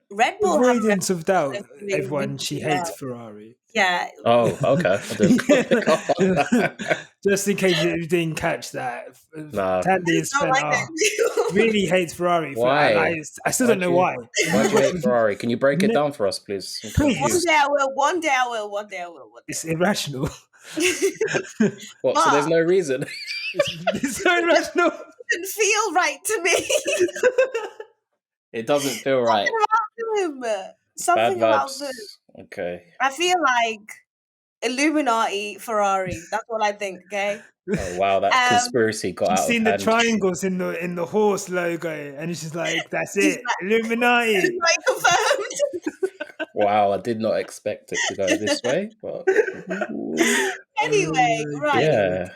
Red Bull. Avoidance of doubt, everyone. She hates Ferrari. Yeah. Oh, okay. I didn't pick up on that. Just in case you didn't catch that, Nah. Thandie I has don't spent like that. really hates Ferrari. Why? I still don't know why. Why'd you hate Ferrari? Can you break it No, down for us, please? I'm please. One confused. day I will. One day I will. One day I will. One day. It's irrational. What? So there's no reason? It's so irrational. It didn't feel right to me. It doesn't feel right. Something Bad about vibes. them. Okay. I feel like Illuminati Ferrari. That's what I think. Okay. Oh wow, that conspiracy got You've out seen of the hand. triangles in the horse logo, and it's just like, that's He's it, like- Illuminati. Like confirmed. Wow, I did not expect it to go this way, but Anyway, right. yeah.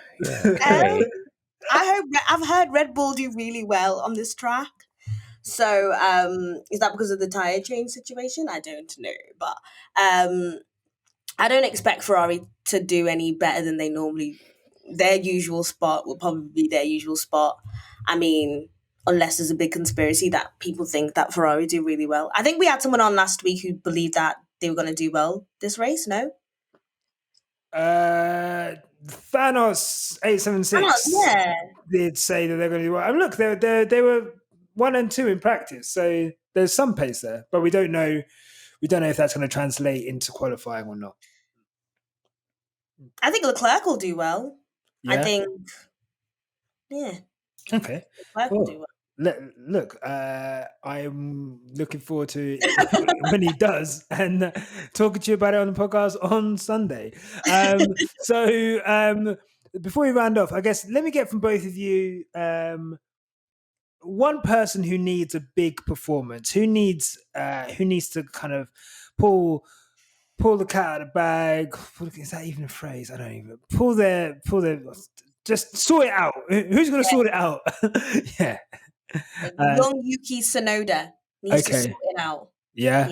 Okay. I've heard Red Bull do really well on this track. So is that because of the tire change situation? I don't know, but I don't expect Ferrari to do any better than they normally. Their usual spot will probably be their usual spot. I mean, unless there's a big conspiracy that people think that Ferrari do really well. I think we had someone on last week who believed that they were going to do well this race. No, Thanos 876 yeah. did say that they're going to do well. And look, they were 1 and 2 in practice, so there's some pace there, but we don't know. We don't know if that's going to translate into qualifying or not. I think Leclerc will do well. Yeah? I think, yeah. Okay. Leclerc will do well. Look, I'm looking forward to when he does, and talking to you about it on the podcast on Sunday. So before we round off, I guess let me get from both of you one person who needs a big performance, who needs to kind of pull the cat out of the bag. Is that even a phrase? I don't even pull their just sort it out. Who's going to sort it out? Yeah. Young Yuki Tsunoda needs to sort it out. Yeah.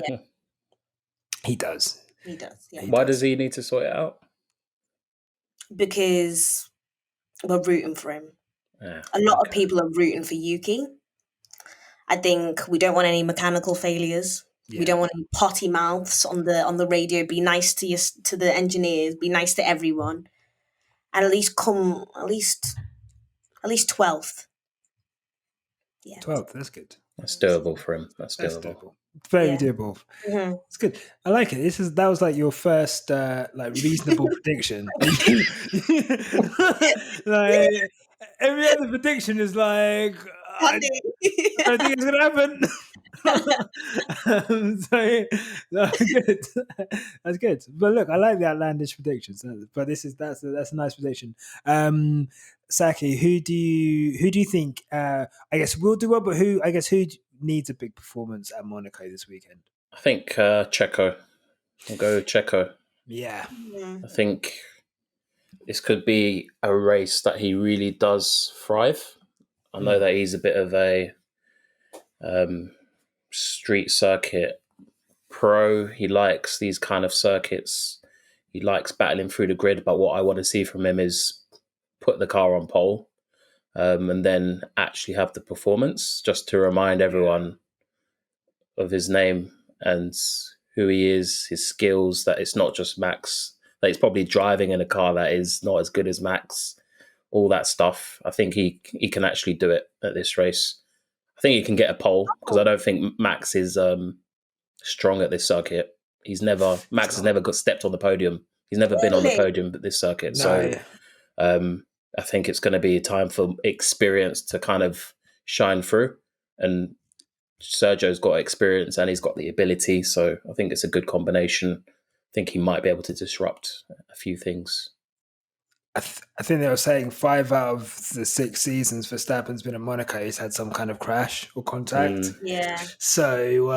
He does. He does. Yeah. Why does he need to sort it out? Because we're rooting for him. Yeah, a lot of people are rooting for Yuki. I think we don't want any mechanical failures. Yeah. We don't want any potty mouths on the radio. Be nice to the engineers. Be nice to everyone. And at least 12th. Yeah, 12th. That's good. That's doable for him. That's doable. Very doable. Mm-hmm. It's good. I like it. That was like your first reasonable prediction. Like every other prediction is like, I don't think it's gonna happen. Good. That's good. But look, I like the outlandish predictions. But that's a nice prediction. Sakki, who do you think? I guess will do well, but who needs a big performance at Monaco this weekend? I think Checo. I'll go Checo. Yeah. I think this could be a race that he really does thrive. I know that he's a bit of a street circuit pro. He likes these kind of circuits. He likes battling through the grid, but what I want to see from him is put the car on pole and then actually have the performance, just to remind everyone of his name and who he is, his skills, that it's not just Max, that he's probably driving in a car that is not as good as Max, all that stuff. I think he can actually do it at this race. I think he can get a pole because I don't think Max is strong at this circuit. Max has never got stepped on the podium. He's never been on the podium at this circuit. No. So I think it's going to be a time for experience to kind of shine through. And Sergio's got experience and he's got the ability. So I think it's a good combination. I think he might be able to disrupt a few things. I think they were saying 5 out of the 6 seasons Verstappen's been at Monaco, he's had some kind of crash or contact. Yeah. So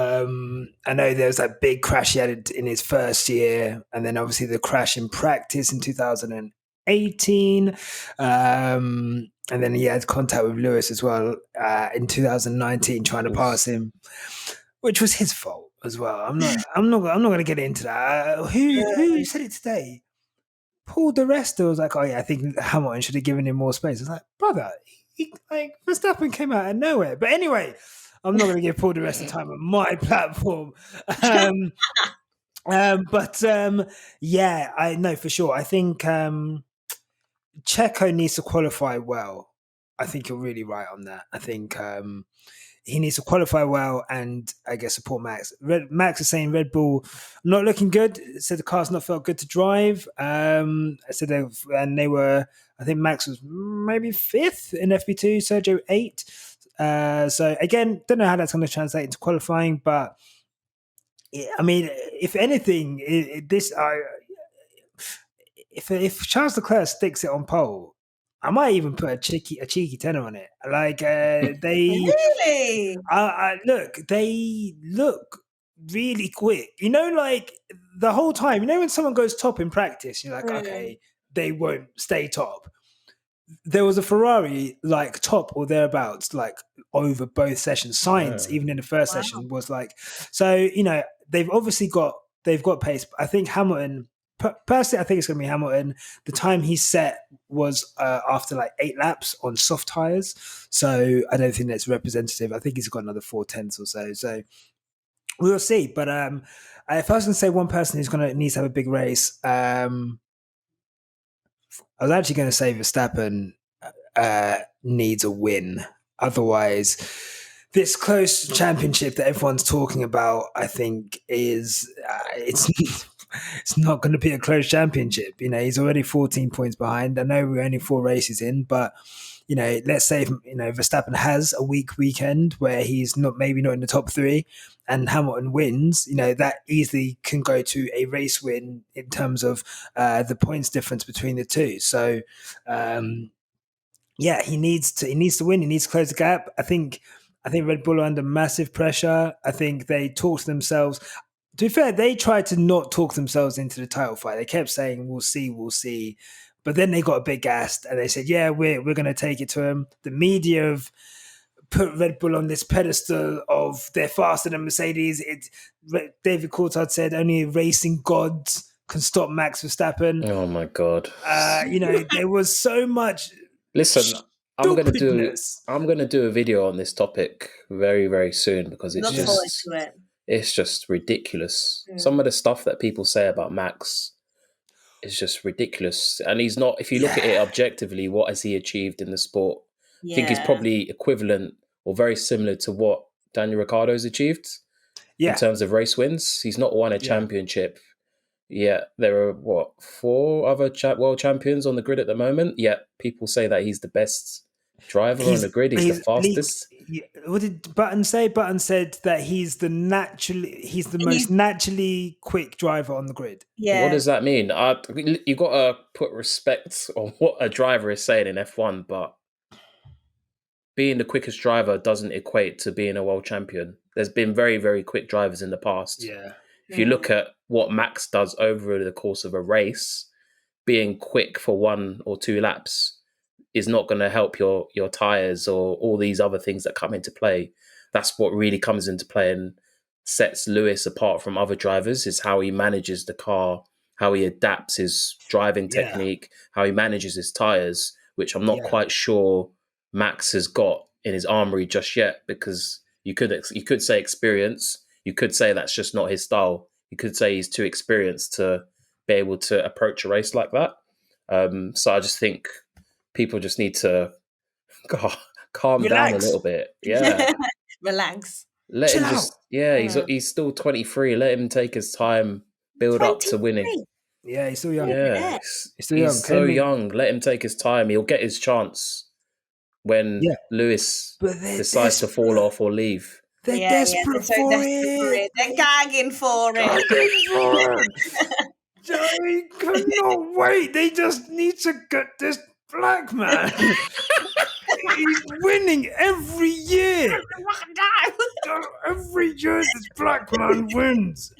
I know there was that big crash he had in his first year, and then obviously the crash in practice in 2018. And then he had contact with Lewis as well in 2019, trying to pass him, which was his fault as well. I'm not going to get into that. Who said it today? Paul di Resta was like, oh yeah, I think Hamilton should have given him more space. I was like, brother, Verstappen came out of nowhere. But anyway, I'm not going to give Paul di Resta time on my platform. Yeah, I know for sure. I think Checo needs to qualify well. I think you're really right on that. I think he needs to qualify well and I guess support Max. Max is saying Red Bull not looking good. Said the car's not felt good to drive. Said they were. I think Max was maybe 5th in FP2, Sergio 8. So again, don't know how that's going to translate into qualifying, but I mean, if anything, if Charles Leclerc sticks it on pole, I might even put a cheeky tenner on it. Like Really? they look really quick. You know, like the whole time. You know, when someone goes top in practice, you're like, okay, they won't stay top. There was a Ferrari like top or thereabouts, like over both sessions. Science, even in the first session, was like. So you know, they've got pace. I think Hamilton. Personally, I think it's going to be Hamilton. The time he set was after like 8 laps on soft tires, so I don't think that's representative. I think he's got another 4/10 or so. So we'll see. But if I was going to say one person who's going to need to have a big race, I was actually going to say Verstappen needs a win. Otherwise, this close championship that everyone's talking about, I think, is it's not going to be a close championship. You know, he's already 14 points behind. I know we're only 4 races in, but you know, let's say Verstappen has a weak weekend where he's maybe not in the top 3, and Hamilton wins. You know, that easily can go to a race win in terms of the points difference between the two. So. Yeah, he needs to win. He needs to close the gap. I think Red Bull are under massive pressure. I think they talk to themselves. To be fair, they tried to not talk themselves into the title fight. They kept saying, we'll see. But then they got a bit gassed and they said, yeah, we're going to take it to them. The media have put Red Bull on this pedestal of they're faster than Mercedes. David Coulthard said only racing gods can stop Max Verstappen. Oh my God. You know, there was so much... Listen, I'm gonna do a video on this topic very, very soon because it's just ridiculous. Some of the stuff that people say about Max is just ridiculous. And he's not, if you look at it objectively, what has he achieved in the sport? I think he's probably equivalent or very similar to what Daniel Ricciardo's achieved in terms of race wins. He's not won a championship. Yeah, there are 4 other world champions on the grid at the moment. Yet people say that he's the best driver on the grid. He's the fastest. What did Button say? Button said that he's the most naturally quick driver on the grid. Yeah. What does that mean? You got to put respect on what a driver is saying in F1, but being the quickest driver doesn't equate to being a world champion. There's been very, very quick drivers in the past. Yeah. If you look at what Max does over the course of a race, being quick for 1 or 2 laps is not going to help your tyres or all these other things that come into play. That's what really comes into play and sets Lewis apart from other drivers, is how he manages the car, how he adapts his driving technique, how he manages his tyres, which I'm not quite sure Max has got in his armory just yet, because you could say experience. You could say that's just not his style. You could say he's too experienced to be able to approach a race like that. So I just think people just need to calm down a little bit. Yeah. Relax. Let him just, he's still 23. Let him take his time, build up to winning. Yeah, he's still young. Yeah, he's so young. Let him take his time. He'll get his chance when Lewis decides to fall off or leave. They're desperate for it. They're gagging for it. They cannot wait. They just need to get this black man. He's winning every year. Every year this black man wins.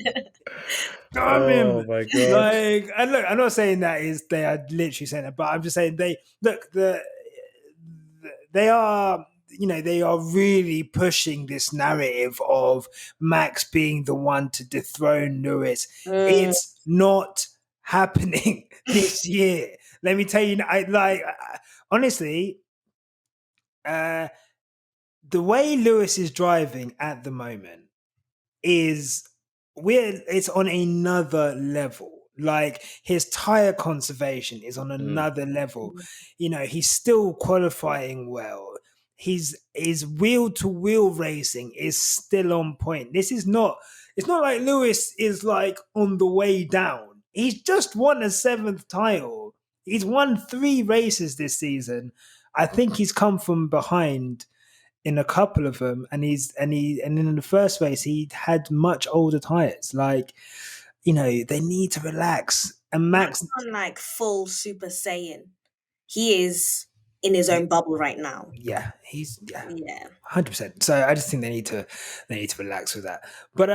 Damn him. Oh my God. And look, I'm not saying that they are literally saying that, but I'm just saying they are, they are really pushing this narrative of Max being the one to dethrone Lewis. It's not happening this year. Let me tell you, honestly, the way Lewis is driving at the moment is it's on another level. Like his tire conservation is on another level. You know, he's still qualifying well. His wheel to wheel racing is still on point. This is not. It's not like Lewis is like on the way down. He's just won a 7th title. He's won 3 races this season. I think he's come from behind in a couple of them, and in the first race he had much older tires. Like, you know, they need to relax. And Max on like full Super Saiyan. He is in his own bubble right now. Yeah, he's Yeah. 100%. So I just think they need to relax with that. But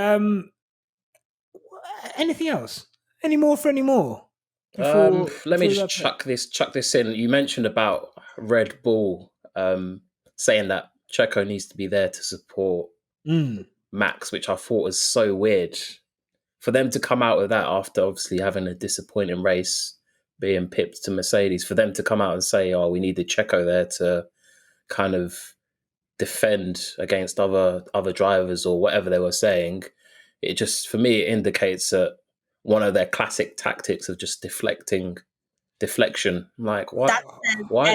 anything else? Any more? Let me just chuck this in. You mentioned about Red Bull saying that Checo needs to be there to support Max, which I thought was so weird. For them to come out with that after obviously having a disappointing race, being pipped to Mercedes, for them to come out and say, oh, we needed Checo there to kind of defend against other drivers or whatever they were saying, it just, for me, it indicates that one of their classic tactics of just deflection. Like, why?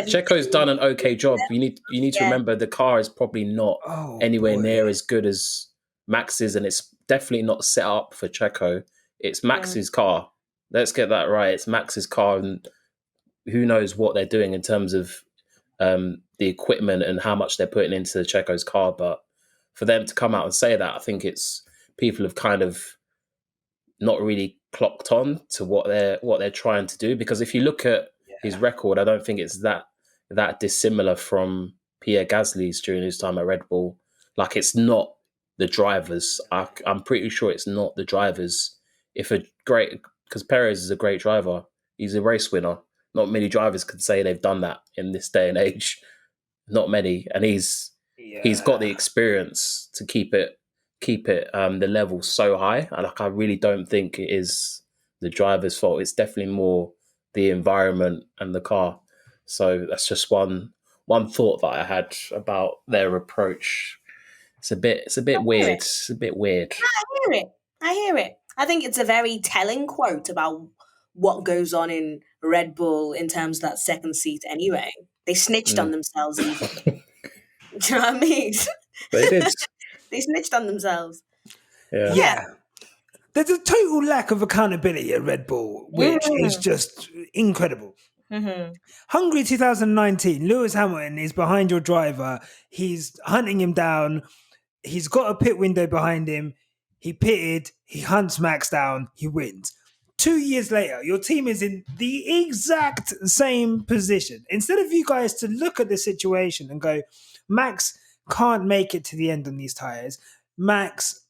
Checo's done an okay job. You need to remember the car is probably not anywhere near as good as Max's, and it's definitely not set up for Checo. It's Max's car. Let's get that right. It's Max's car, and who knows what they're doing in terms of the equipment and how much they're putting into Checo's car. But for them to come out and say that, I think it's people have kind of not really clocked on to what they're trying to do. Because if you look at his record, I don't think it's that dissimilar from Pierre Gasly's during his time at Red Bull. Like, it's not the drivers. I'm pretty sure it's not the drivers. Because Perez is a great driver. He's a race winner. Not many drivers could say they've done that in this day and age. Not many. And he's got the experience to keep it the level so high. And I really don't think it is the driver's fault. It's definitely more the environment and the car. So that's just one thought that I had about their approach. It's a bit weird. It's a bit weird. I hear it. I think it's a very telling quote about what goes on in Red Bull in terms of that second seat anyway. They snitched on themselves even. Do you know what I mean? They did. They snitched on themselves. Yeah. There's a total lack of accountability at Red Bull, which is just incredible. Hungary 2019, Lewis Hamilton is behind your driver. He's hunting him down. He's got a pit window behind him. He pitted. He hunts Max down. He wins. 2 years later, your team is in the exact same position. Instead of you guys to look at the situation and go, Max can't make it to the end on these tires. Max,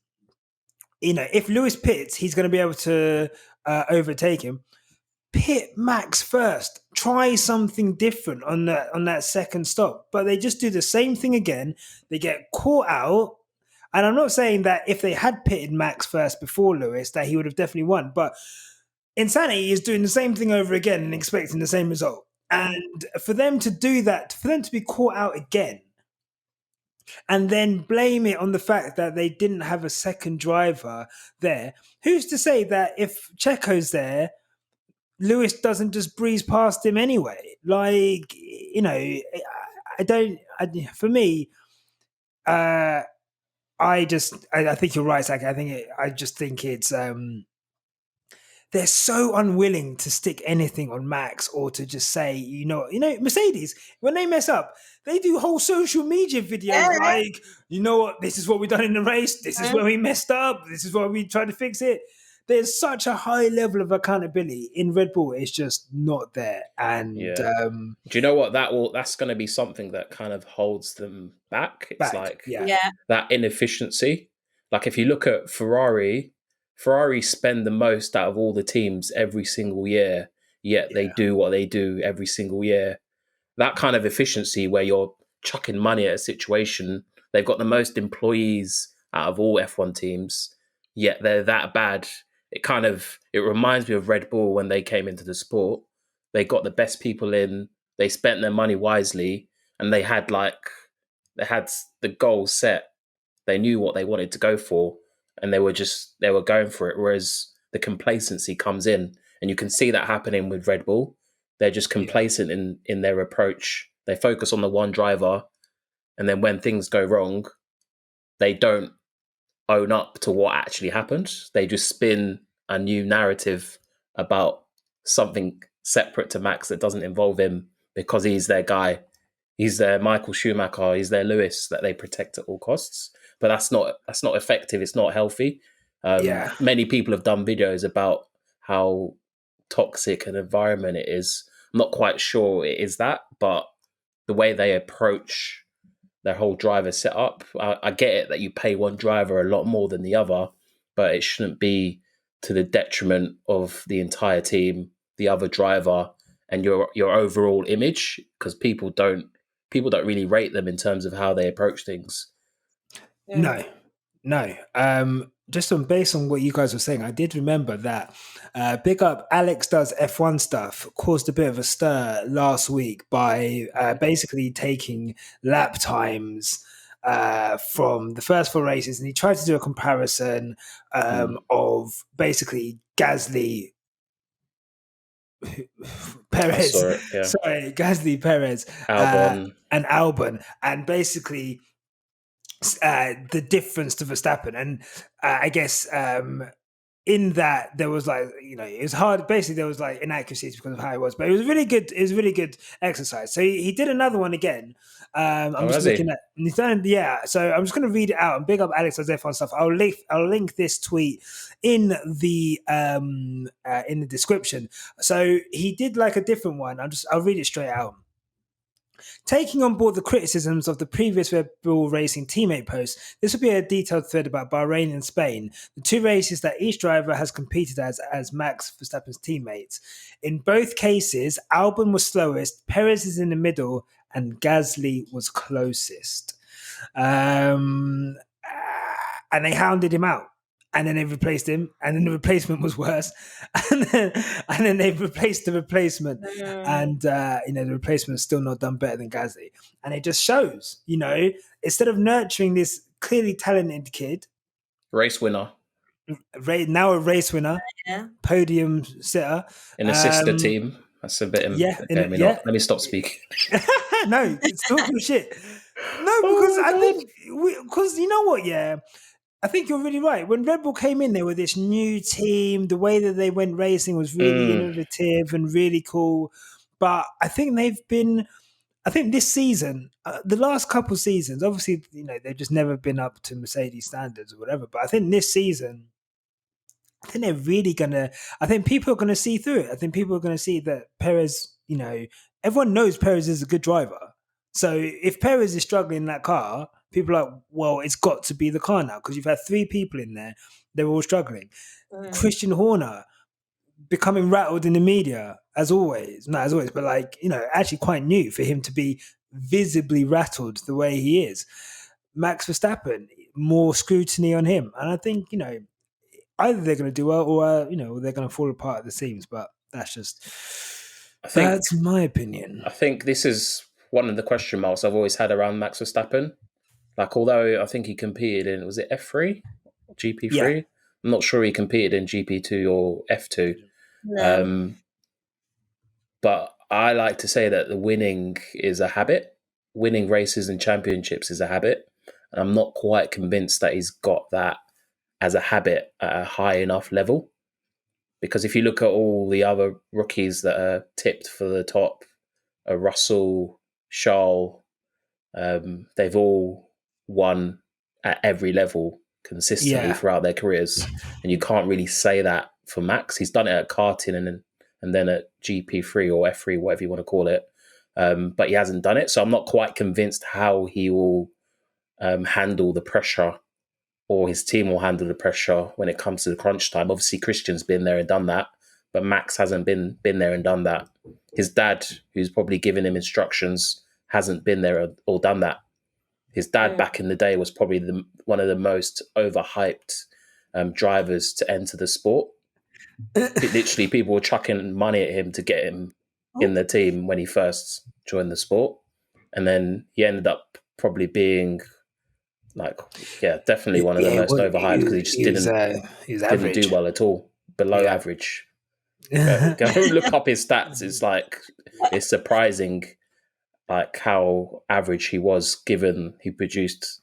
you know, if Lewis pits, he's going to be able to overtake him. Pit Max first. Try something different on that second stop. But they just do the same thing again. They get caught out. And I'm not saying that if they had pitted Max first before Lewis, that he would have definitely won. But insanity is doing the same thing over again and expecting the same result. And for them to do that, for them to be caught out again, and then blame it on the fact that they didn't have a second driver there, who's to say that if Checo's there, Lewis doesn't just breeze past him anyway? Like, you know, for me, I think you're right, Sakki. I just think it's they're so unwilling to stick anything on Max or to just say, you know, Mercedes, when they mess up, they do whole social media videos like, you know what, this is what we've done in the race, this is where we messed up, this is why we tried to fix it. There's such a high level of accountability in Red Bull. It's just not there. And do you know what? That's going to be something that kind of holds them back. It's that inefficiency. Like, if you look at Ferrari spend the most out of all the teams every single year, yet they do what they do every single year. That kind of efficiency where you're chucking money at a situation, they've got the most employees out of all F1 teams, yet they're that bad. It reminds me of Red Bull when they came into the sport. They got the best people in, they spent their money wisely, and they had the goal set. They knew what they wanted to go for. and they were going for it. Whereas the complacency comes in, and you can see that happening with Red Bull. They're just complacent in their approach. They focus on the one driver, and then when things go wrong, they don't own up to what actually happened. They just spin a new narrative about something separate to Max that doesn't involve him, because he's their guy. He's their Michael Schumacher. He's their Lewis that they protect at all costs. But that's not effective. It's not healthy. Many people have done videos about how toxic an environment it is. I'm not quite sure it is that, but the way they approach their whole driver setup, I get it that you pay one driver a lot more than the other, but it shouldn't be to the detriment of the entire team, the other driver, and your overall image, because people don't really rate them in terms of how they approach things. No. Just based on what you guys were saying, I did remember that Big Up Alex Does F1 Stuff caused a bit of a stir last week by basically taking lap times from the first 4 races, and he tried to do a comparison of basically Gasly, Perez, Gasly, Perez, Albon, and Albon, and basically the difference to Verstappen. And I guess in that there was it was hard. Basically, there was inaccuracies because of how it was, but it was really good. It was really good exercise. So he did another one again. I'm just looking at. So I'm just going to read it out. And big up Alex does F1 stuff. I'll link this tweet in the description. So he did a different one. I'll read it straight out. Taking on board the criticisms of the previous Red Bull Racing teammate post, this will be a detailed thread about Bahrain and Spain, the 2 races that each driver has competed as Max Verstappen's teammates. In both cases, Albon was slowest, Perez is in the middle, and Gasly was closest. And they hounded him out. And then they replaced him, and then the replacement was worse, and then they replaced the replacement, and the replacement is still not done better than Gasly. And it just shows, instead of nurturing this clearly talented kid, race winner, now a race winner, podium sitter in a sister team. That's a bit. Let me stop speaking. No, it's talking shit. No, because I think because you know what, I think you're really right. When Red Bull came in, they were this new team. The way that they went racing was really innovative and really cool. But I think this season, the last couple of seasons, obviously, they've just never been up to Mercedes standards or whatever. But I think this season, I think they're really I think people are going to see through it. I think people are going to see that Perez, everyone knows Perez is a good driver. So if Perez is struggling in that car, people are like, well, it's got to be the car now, because you've had 3 people in there. They're all struggling. Christian Horner becoming rattled in the media, as always. Not as always, but actually quite new for him to be visibly rattled the way he is. Max Verstappen, more scrutiny on him. And I think, either they're going to do well or, they're going to fall apart at the seams. But that's my opinion. I think this is one of the question marks I've always had around Max Verstappen. Although I think he competed in, was it F3? GP3? Yeah. I'm not sure he competed in GP2 or F2. No. But I like to say that the winning is a habit. Winning races and championships is a habit. And I'm not quite convinced that he's got that as a habit at a high enough level. Because if you look at all the other rookies that are tipped for the top, Russell, Charles, they've all won at every level consistently throughout their careers, and you can't really say that for Max. He's done it at karting and then at GP3 or F3, whatever you want to call it, but he hasn't done it. So I'm not quite convinced how he will handle the pressure, or his team will handle the pressure when it comes to the crunch time. Obviously, Christian's been there and done that, but Max hasn't been there and done that. His dad, who's probably given him instructions, hasn't been there or done that. His dad back in the day was probably one of the most overhyped drivers to enter the sport. Literally, people were chucking money at him to get him in the team when he first joined the sport. And then he ended up probably being Like, yeah, definitely one of the most overhyped because he just he was didn't do well at all. Below average. Go look up his stats. It's surprising, like how average he was given he produced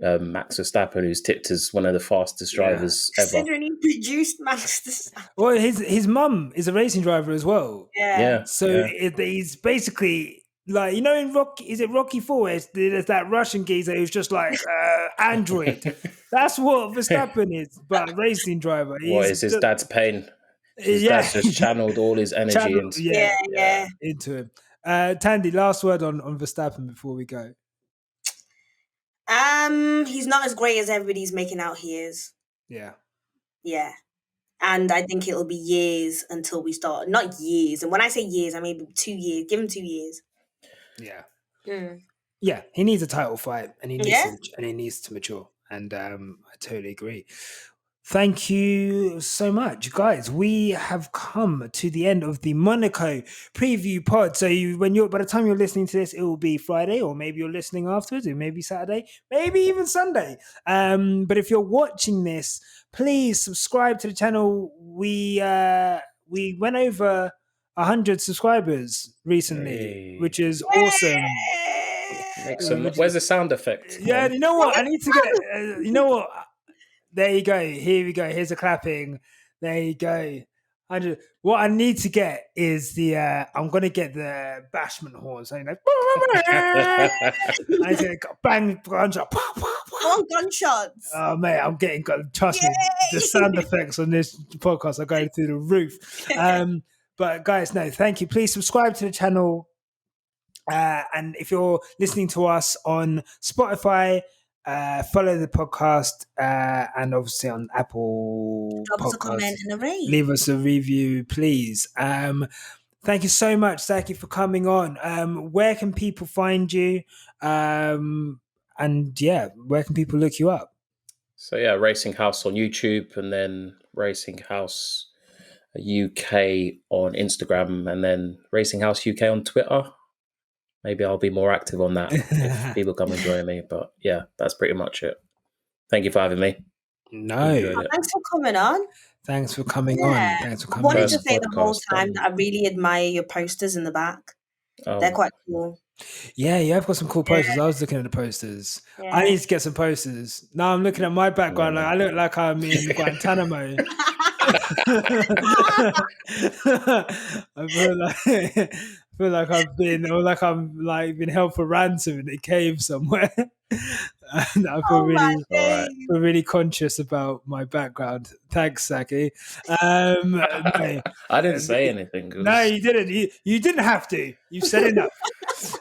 Max Verstappen, who's tipped as one of the fastest drivers ever. Considering he produced Max Verstappen. Well, his mum is a racing driver as well. Yeah. So he's basically like, in Rocky, is it Rocky 4? There's that Russian geezer who's just like android. That's what Verstappen is, but a racing driver. What is his dad's pain? His dad's just channeled all his energy into him. Thandie, last word on Verstappen before we go. He's not as great as everybody's making out he is. Yeah. And I think it'll be years until we start. Not years. And when I say years, I mean 2 years. Give him 2 years. Yeah. Mm. Yeah, he needs a title fight, and he needs to mature. And I totally agree. Thank you so much, guys. We have come to the end of the Monaco preview pod. So by the time you're listening to this, it will be Friday, or maybe you're listening afterwards, it may be Saturday, maybe even Sunday. But if you're watching this, please subscribe to the channel. We went over 100 subscribers recently, which is awesome. Where's the sound effect? Yeah, you know what? I need to get. You know what? There you go. Here we go. Here's a clapping. There you go. What I need to get is the. I'm gonna get the bashment horn. So I said, bang, gunshot. Gunshots. Oh mate, I'm getting. Trust me, the sound effects on this podcast are going through the roof. But guys, no, thank you. Please subscribe to the channel. And if you're listening to us on Spotify, follow the podcast, and obviously on Apple Drop us a Podcasts, comment and a rate. leave us a review, please. Thank you so much, Sakki, for coming on. Where can people find you? And where can people look you up? So Racing House on YouTube, and then Racing House UK on Instagram, and then Racing House UK on Twitter. Maybe I'll be more active on that if people come and join me. But yeah, that's pretty much it. Thank you for having me. Thanks for coming on. Thanks for coming on. I wanted to say the whole time that I really admire your posters in the back. They're quite cool. Yeah, I've got some cool posters. I was looking at the posters. I need to get some posters. Now I'm looking at my background. I look like I'm in Guantanamo. I feel like I've been held for ransom in a cave somewhere. And I feel really conscious about my background. Thanks, Sakki. No, I didn't say anything. No, you didn't. You didn't have to. You said enough.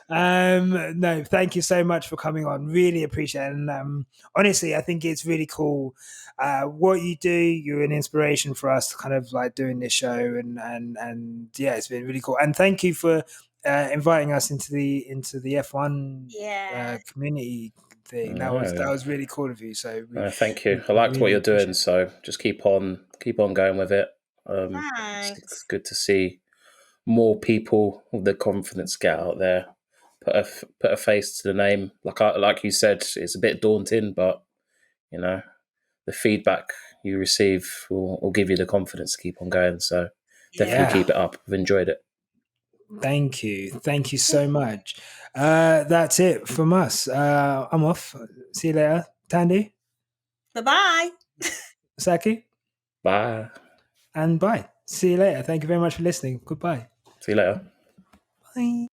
No, thank you so much for coming on. Really appreciate it. And honestly, I think it's really cool what you do. You're an inspiration for us, kind of like doing this show, and it's been really cool. And thank you for inviting us into the F1 community thing. That was really cool of you. So thank you. I liked what you're doing. So just keep on going with it. It's good to see more people with the confidence get out there, put a face to the name. Like you said, it's a bit daunting, but the feedback you receive will give you the confidence to keep on going. So definitely keep it up. I've enjoyed it. Thank you so much. That's it from us. I'm off. See you later, Thandie. Bye. Sakki. Bye. And bye. See you later. Thank you very much for listening. Goodbye. See you later. Bye.